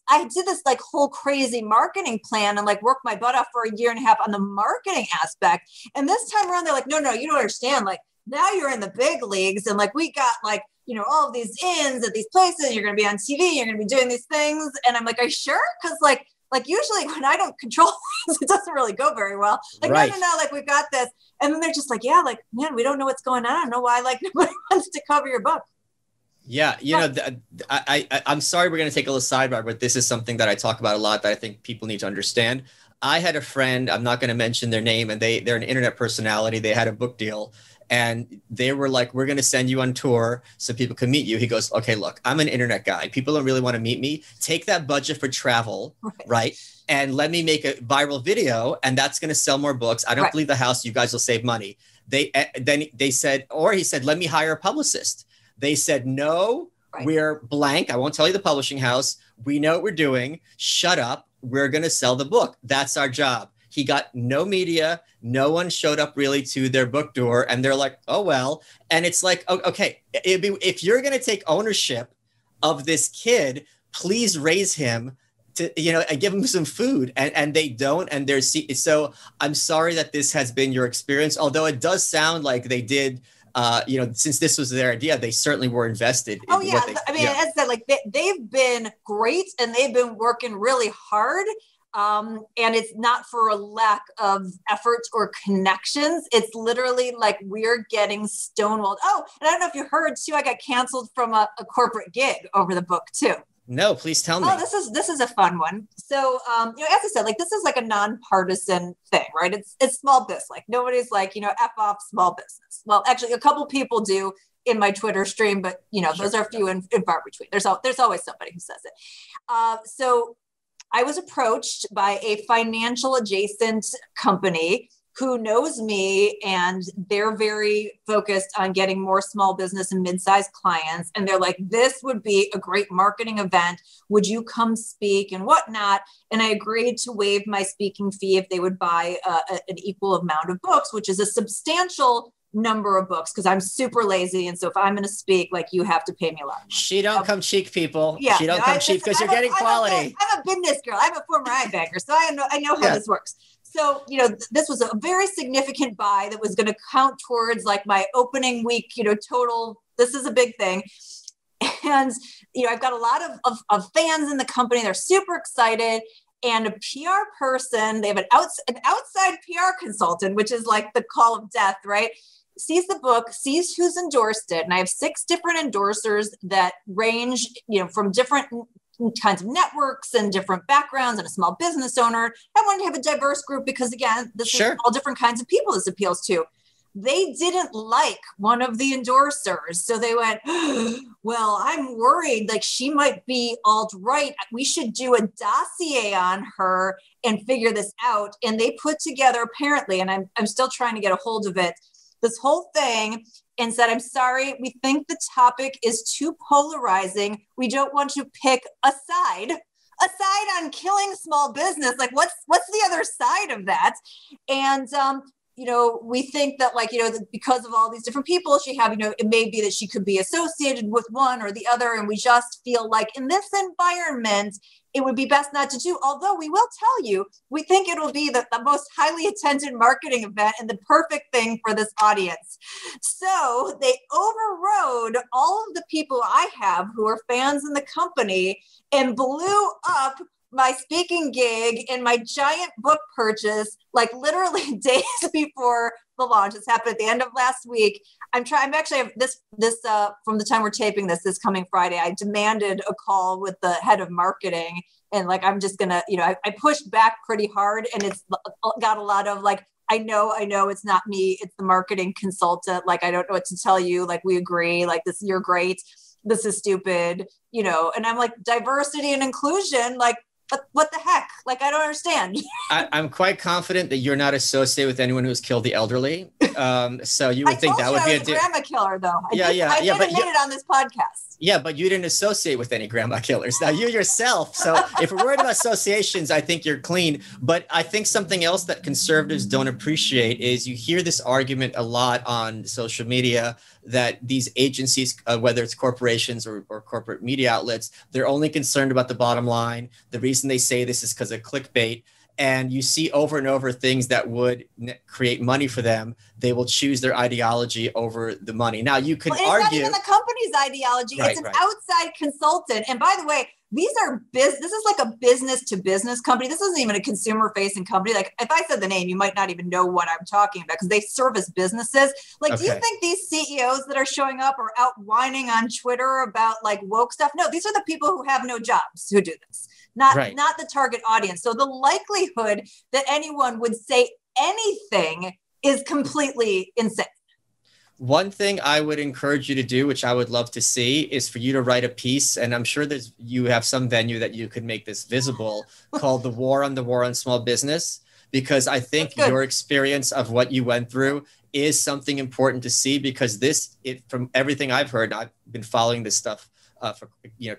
I did this like whole crazy marketing plan and like worked my butt off for a year and a half on the marketing aspect. And this time around, they're like, no, you don't understand. Like now you're in the big leagues, and like we got like all of these ins at these places. You're going to be on TV. You're going to be doing these things. And I'm like, are you sure? Because like usually when I don't control things, it doesn't really go very well. Like, right. No, like we've got this. And then they're just like, yeah, like, man, we don't know what's going on. I don't know why, like, nobody wants to cover your book. Yeah. I'm sorry, we're going to take a little sidebar, but this is something that I talk about a lot that I think people need to understand. I had a friend, I'm not going to mention their name, and they're an internet personality. They had a book deal. And they were like, we're going to send you on tour so people can meet you. He goes, okay, look, I'm an internet guy. People don't really want to meet me. Take that budget for travel, right? And let me make a viral video, and that's going to sell more books. I don't leave the house. You guys will save money. He said, let me hire a publicist. They said, no, we're blank. I won't tell you the publishing house. We know what we're doing. Shut up. We're going to sell the book. That's our job. He got no media. No one showed up really to their book door, and they're like, oh, well. And it's like, okay, if you're going to take ownership of this kid, please raise him to, and give him some food. And they don't. And so I'm sorry that this has been your experience, although it does sound like they did. Since this was their idea, they certainly were invested. Oh, yeah. As I said, like they've been great, and they've been working really hard. And it's not for a lack of effort or connections. It's literally like we're getting stonewalled. Oh, and I don't know if you heard too, I got canceled from a corporate gig over the book too. No, please tell me. Oh, this is a fun one. So, as I said, like this is like a nonpartisan thing, right? It's small business. Like nobody's like, F off small business. Well, actually a couple people do in my Twitter stream, but those are few and far between. There's always somebody who says it. So I was approached by a financial adjacent company who knows me, and they're very focused on getting more small business and mid-sized clients. And they're like, this would be a great marketing event. Would you come speak and whatnot? And I agreed to waive my speaking fee if they would buy an equal amount of books, which is a substantial number of books, because I'm super lazy. And so if I'm going to speak, like you have to pay me a lot. She don't come cheap, people. Yeah, she don't come cheap because you're getting quality. I'm a business girl. I'm a former eye bagger. So I know how this works. So, this was a very significant buy that was going to count towards like my opening week, total. This is a big thing. And, I've got a lot of fans in the company. They're super excited. And a PR person, they have an outside PR consultant, which is like the call of death, right? Sees the book, sees who's endorsed it. And I have 6 different endorsers that range, from different kinds of networks and different backgrounds, and a small business owner. I wanted to have a diverse group because, again, this is all different kinds of people this appeals to. They didn't like one of the endorsers. So they went, well, I'm worried like she might be alt-right. We should do a dossier on her and figure this out. And they put together, apparently, and I'm still trying to get a hold of it, this whole thing, and said, I'm sorry, we think the topic is too polarizing. We don't want to pick a side on killing small business. Like what's the other side of that? And we think that because of all these different people she have, it may be that she could be associated with one or the other. And we just feel like in this environment, it would be best not to do. Although we will tell you, we think it will be the most highly attended marketing event and the perfect thing for this audience. So they overrode all of the people I have who are fans in the company and blew up my speaking gig and my giant book purchase, literally days before the launch. This happened at the end of last week. I'm actually this from the time we're taping this coming Friday, I demanded a call with the head of marketing. And I'm just gonna, I pushed back pretty hard, and it's got a lot of I know it's not me, it's the marketing consultant. I don't know what to tell you. We agree, this, you're great. This is stupid, and I'm diversity and inclusion, what the heck? I don't understand. I'm quite confident that you're not associated with anyone who's killed the elderly. So you would think that would be a grandma killer, though. I did admit it on this podcast. Yeah, but you didn't associate with any grandma killers. Now you yourself. So if we're worried about associations, I think you're clean. But I think something else that conservatives don't appreciate is you hear this argument a lot on social media that these agencies, whether it's corporations or corporate media outlets, they're only concerned about the bottom line. The reason they say this is because of clickbait. And you see over and over things that would create money for them. They will choose their ideology over the money. Now, you could argue— it's not even the company's ideology. Right, it's an outside consultant. And by the way, this is like a business to business company. This isn't even a consumer facing company. If I said the name, you might not even know what I'm talking about because they service businesses. Do you think these CEOs that are showing up are out whining on Twitter about woke stuff? No, these are the people who have no jobs who do this, not the target audience. So the likelihood that anyone would say anything is completely insane. One thing I would encourage you to do, which I would love to see, is for you to write a piece. And I'm sure you have some venue that you could make this visible called The War on Small Business, because I think your experience of what you went through is something important to see, because from everything I've heard, I've been following this stuff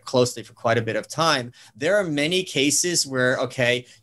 closely for quite a bit of time. There are many cases where,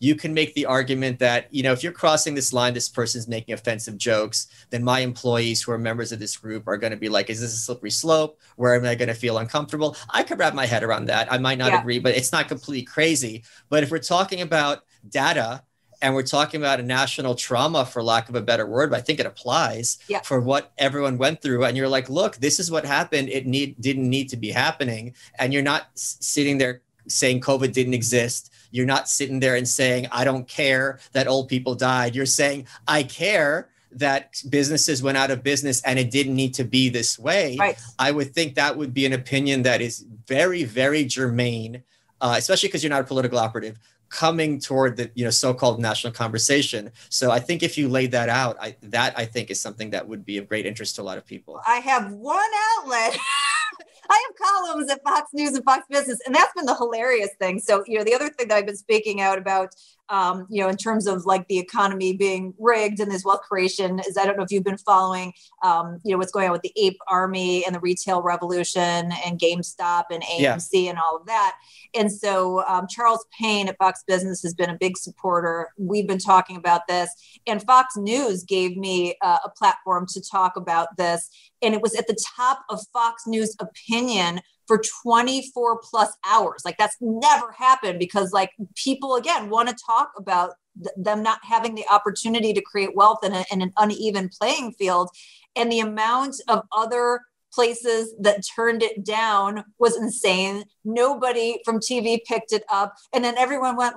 you can make the argument that, if you're crossing this line, this person's making offensive jokes, then my employees who are members of this group are going to be is this a slippery slope? Where am I going to feel uncomfortable? I could wrap my head around that. I might not agree, but it's not completely crazy. But if we're talking about data, and we're talking about a national trauma, for lack of a better word, but I think it applies for what everyone went through. And you're look, this is what happened. It didn't need to be happening. And you're not sitting there saying COVID didn't exist. You're not sitting there and saying, I don't care that old people died. You're saying, I care that businesses went out of business and it didn't need to be this way. Right. I would think that would be an opinion that is very, very germane, especially because you're not a political operative, coming toward the so-called national conversation. So I think if you laid that out, I think is something that would be of great interest to a lot of people. I have one outlet. I have columns at Fox News and Fox Business, and that's been the hilarious thing. So, the other thing that I've been speaking out about, in terms of the economy being rigged and this wealth creation is, I don't know if you've been following, what's going on with the ape army and the retail revolution and GameStop and AMC and all of that. And so Charles Payne at Fox Business has been a big supporter. We've been talking about this, and Fox News gave me a platform to talk about this. And it was at the top of Fox News opinion for 24 plus hours. That's never happened because people, again, want to talk about them not having the opportunity to create wealth in an uneven playing field. And the amount of other places that turned it down was insane. Nobody from TV picked it up. And then everyone went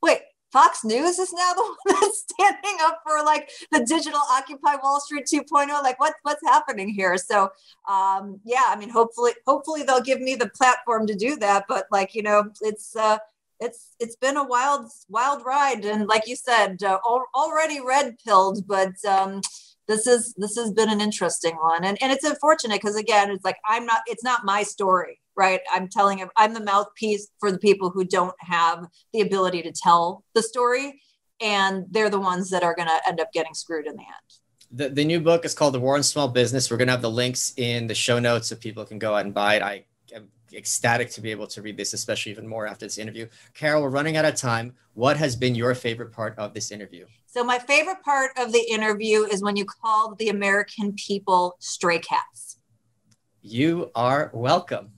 wait, Fox News is now the one that's standing up for the digital Occupy Wall Street 2.0. What's happening here? So, hopefully they'll give me the platform to do that. But it's been a wild ride. And like you said, already red pilled, but this has been an interesting one. And it's unfortunate because, again, it's not my story. Right. I'm the mouthpiece for the people who don't have the ability to tell the story. And they're the ones that are going to end up getting screwed in the end. The new book is called The War on Small Business. We're going to have the links in the show notes so people can go out and buy it. am ecstatic to be able to read this, especially even more after this interview. Carol, we're running out of time. What has been your favorite part of this interview? So my favorite part of the interview is when you called the American people stray cats. You are welcome.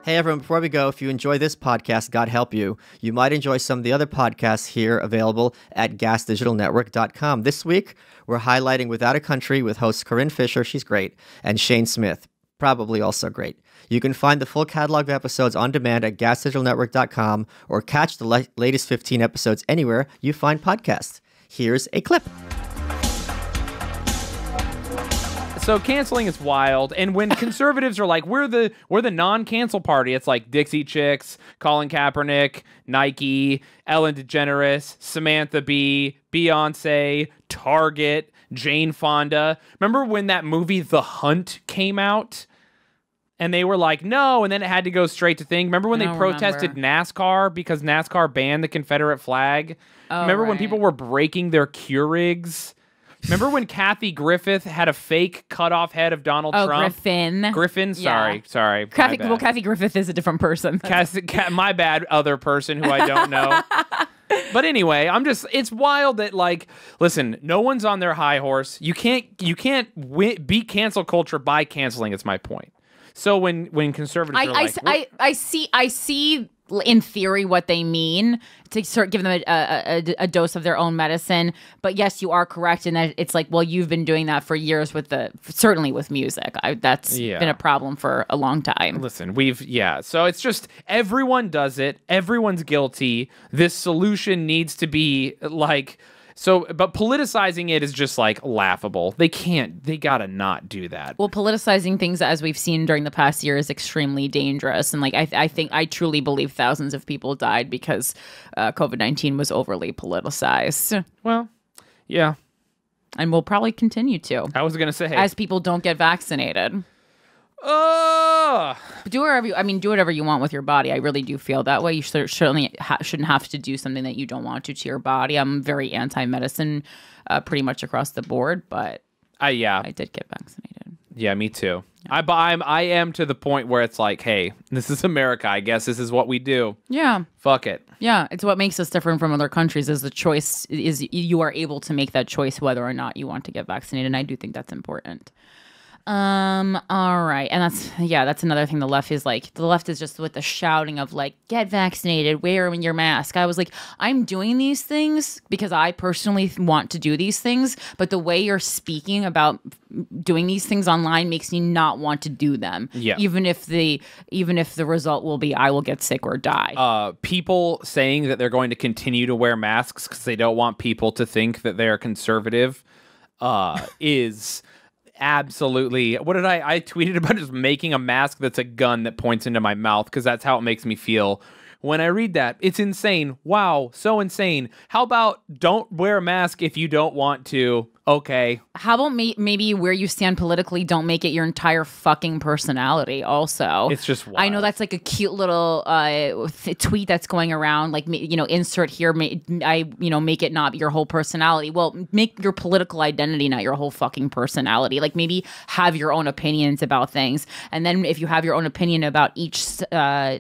Hey everyone, before we go, if you enjoy this podcast, God help you, you might enjoy some of the other podcasts here available at gasdigitalnetwork.com. This week, we're highlighting Without a Country with hosts Corinne Fisher, she's great, and Shane Smith, probably also great. You can find the full catalog of episodes on demand at gasdigitalnetwork.com or catch the latest 15 episodes anywhere you find podcasts. Here's a clip. So canceling is wild, and when conservatives are like, we're the non-cancel party, it's like Dixie Chicks, Colin Kaepernick, Nike, Ellen DeGeneres, Samantha Bee, Beyonce, Target, Jane Fonda. Remember when that movie The Hunt came out? And they were like, no, and then it had to go straight to thing. Remember when they protested NASCAR because NASCAR banned the Confederate flag? Remember when people were breaking their Keurigs? Remember when Kathy Griffith had a fake cut-off head of Donald Trump? Griffin? Sorry. Kathy Griffith is a different person. My bad, other person who I don't know. But anyway, it's wild that, like, listen, no one's on their high horse. You can't beat cancel culture by canceling, is my point. So when conservatives I see in theory what they mean, to sort of give them a dose of their own medicine. But yes, you are correct in that it's like, well, you've been doing that for years certainly with music. That's been a problem for a long time. Listen, so it's just everyone does it. Everyone's guilty. This solution needs to be like... So, but politicizing it is just like laughable. They gotta not do that. Well, politicizing things, as we've seen during the past year, is extremely dangerous. And like, I truly believe thousands of people died because COVID-19 was overly politicized. Well, yeah. And we'll probably continue to. I was gonna say, as people don't get vaccinated. Do whatever you want with your body. I really do feel that way. You certainly shouldn't have to do something that you don't want to your body. I'm very anti-medicine pretty much across the board, but I did get vaccinated. Yeah, me too. Yeah. I am to the point where it's like, hey, this is America. I guess this is what we do. Yeah. Fuck it. Yeah, it's what makes us different from other countries is the choice is you are able to make that choice whether or not you want to get vaccinated, and I do think that's important. All right. And that's another thing the left is like. The left is just with the shouting of like, get vaccinated, wear your mask. I was like, I'm doing these things because I personally want to do these things, but the way you're speaking about doing these things online makes me not want to do them. Yeah. Even if the result will be I will get sick or die. People saying that they're going to continue to wear masks because they don't want people to think that they're conservative is absolutely. What did I tweeted about just making a mask that's a gun that points into my mouth because that's how it makes me feel when I read that. It's insane. Wow, so insane. How about don't wear a mask if you don't want to? Okay. How about maybe where you stand politically, don't make it your entire fucking personality also. It's just wild. I know that's like a cute little tweet that's going around, like, insert here, make it not your whole personality. Well, make your political identity not your whole fucking personality. Like, maybe have your own opinions about things. And then if you have your own opinion about each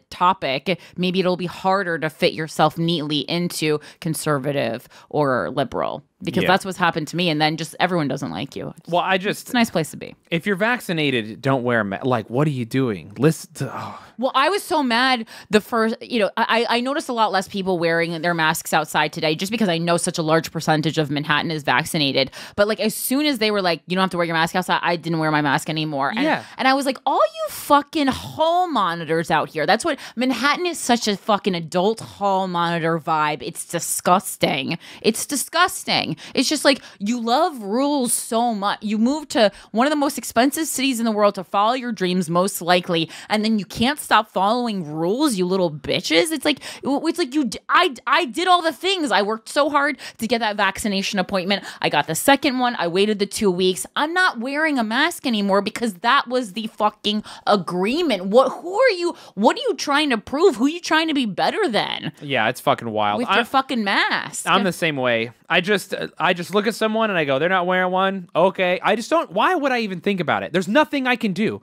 topic, maybe it'll be harder to fit yourself neatly into conservative or liberal. Because that's what's happened to me, and then just everyone doesn't like you. Well, it's a nice place to be. If you're vaccinated, don't wear a mask. Like, what are you doing? Listen to... Well, I was so mad the first, I noticed a lot less people wearing their masks outside today just because I know such a large percentage of Manhattan is vaccinated. But like, as soon as they were like, you don't have to wear your mask outside, I didn't wear my mask anymore. And I was like, all you fucking hall monitors out here. That's what Manhattan is, such a fucking adult hall monitor vibe. It's disgusting. It's disgusting. thing. It's just like you love rules so much. You move to one of the most expensive cities in the world to follow your dreams, most likely, and then you can't stop following rules, you little bitches. It's like I did all the things. I worked so hard to get that vaccination appointment. I got the second one. I waited the 2 weeks. I'm not wearing a mask anymore because that was the fucking agreement. What are you trying to prove? Who are you trying to be better than? Yeah, it's fucking wild. With your fucking mask. I'm the same way. I just look at someone and I go, they're not wearing one. Okay. I just don't. Why would I even think about it? There's nothing I can do.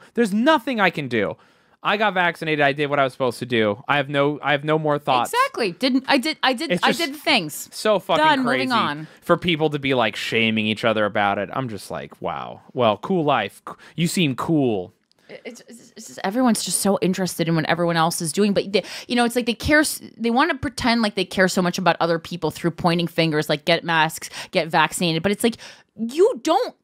I got vaccinated. I did what I was supposed to do. I have no more thoughts. Exactly. I did the things. So fucking Done, crazy moving on. for people to be like shaming each other about it. I'm just like, wow. Well, cool life. You seem cool. It's just, everyone's just so interested in what everyone else is doing, but it's like they want to pretend like they care so much about other people through pointing fingers, like get masks, get vaccinated. But it's like you don't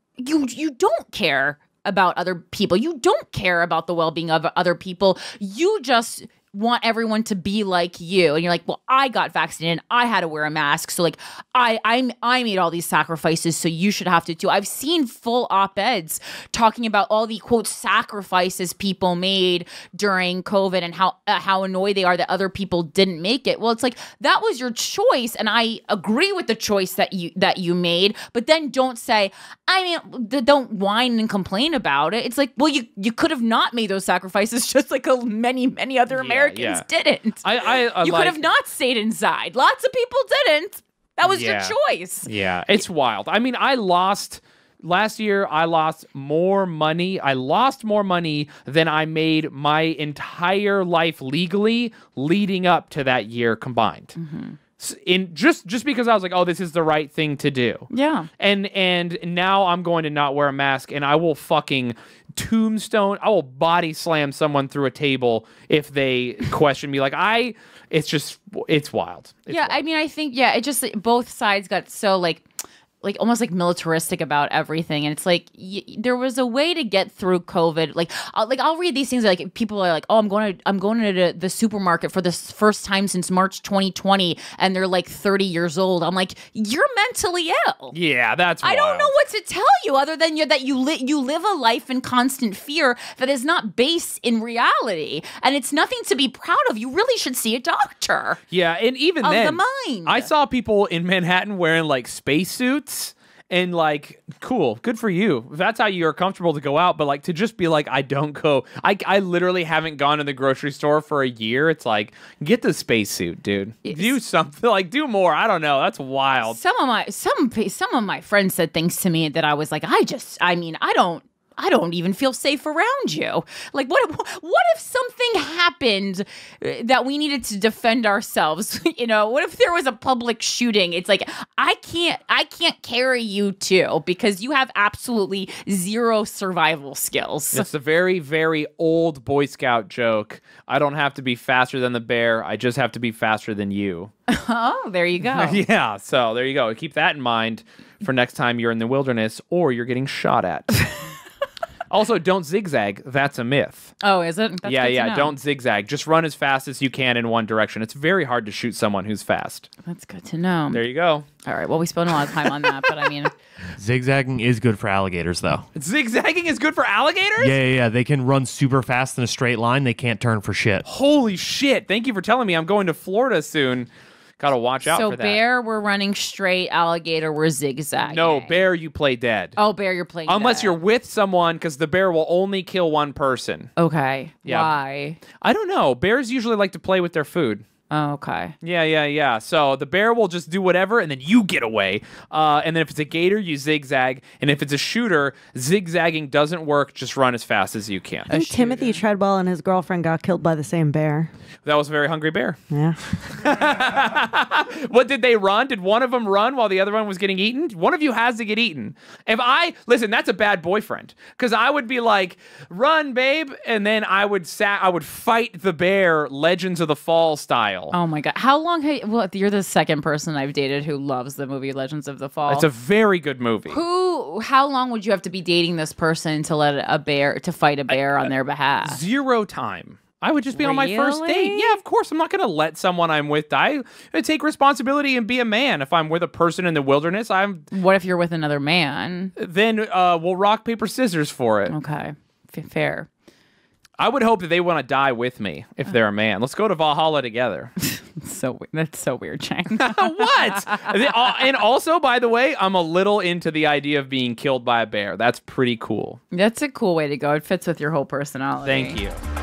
care about other people. You don't care about the well-being of other people. You just want everyone to be like you. And you're like, well, I got vaccinated and I had to wear a mask. So like I made all these sacrifices, so you should have to too. I've seen full op-eds talking about all the quote sacrifices people made during COVID and how annoyed they are that other people didn't make it. Well, it's like that was your choice, and I agree with the choice that you made, but then don't don't whine and complain about it. It's like, well, you could have not made those sacrifices, just like many other Americans didn't. You could have not stayed inside. Lots of people didn't. That was your choice. Yeah, it's wild. I mean, last year I lost more money. I lost more money than I made my entire life legally leading up to that year combined. In just because I was like, oh, this is the right thing to do. Yeah. And now I'm going to not wear a mask, and I will fucking tombstone. I will body slam someone through a table if they question me. It's wild. It's wild. I mean, I think it just both sides got so like almost like militaristic about everything, and it's like there was a way to get through COVID. I'll read these things like people are like, oh, I'm going to the supermarket for the first time since March 2020, and they're like 30 years old. I'm like, you're mentally ill. Yeah, that's wild. I don't know what to tell you other than that you live a life in constant fear that is not based in reality, and it's nothing to be proud of. You really should see a doctor. Yeah, and even of then, the mind. I saw people in Manhattan wearing like spacesuits. And like, cool, good for you. If that's how you're comfortable to go out, but like to just be like, I don't go. I literally haven't gone to the grocery store for a year. It's like, get the spacesuit, dude. Do something, like do more. I don't know. That's wild. Some of my friends said things to me that I was like, I don't even feel safe around you. Like, what if something happened that we needed to defend ourselves? What if there was a public shooting? It's like, I can't carry you too, because you have absolutely zero survival skills. It's a very, very old Boy Scout joke. I don't have to be faster than the bear. I just have to be faster than you. Oh, there you go. Yeah, so there you go. Keep that in mind for next time you're in the wilderness or you're getting shot at. Also, don't zigzag. That's a myth. Oh, is it? That's good to know. Don't zigzag. Just run as fast as you can in one direction. It's very hard to shoot someone who's fast. That's good to know. There you go. All right. Well, we spent a lot of time on that, but I mean... Zigzagging is good for alligators, though. Zigzagging is good for alligators? Yeah. They can run super fast in a straight line. They can't turn for shit. Holy shit. Thank you for telling me. I'm going to Florida soon. Gotta watch out for that. So bear, we're running straight. Alligator, we're zigzagging. No, bear, you play dead. Oh, bear, you're playing Unless dead. you're with someone, because the bear will only kill one person. Okay. Yeah. Why? I don't know. Bears usually like to play with their food. Oh, okay. Yeah. So the bear will just do whatever, and then you get away. And then if it's a gator, you zigzag. And if it's a shooter, zigzagging doesn't work. Just run as fast as you can. I think Timothy Treadwell and his girlfriend got killed by the same bear. That was a very hungry bear. Yeah. What, did they run? Did one of them run while the other one was getting eaten? One of you has to get eaten. Listen, that's a bad boyfriend. Because I would be like, run, babe. And then I would fight the bear, Legends of the Fall style. Oh my God. How long you're the second person I've dated who loves the movie Legends of the Fall. It's a very good movie. How long would you have to be dating this person to fight a bear on their behalf? 0 time. I would just be on my first date. Really? Yeah, of course. I'm not going to let someone I'm with die. I'm going to take responsibility and be a man. If I'm with a person in the wilderness, What if you're with another man? then we'll rock, paper, scissors for it. Okay, fair. I would hope that they want to die with me if they're a man. Let's go to Valhalla together. That's so weird, Shane. What? And also, by the way, I'm a little into the idea of being killed by a bear. That's pretty cool. That's a cool way to go. It fits with your whole personality. Thank you.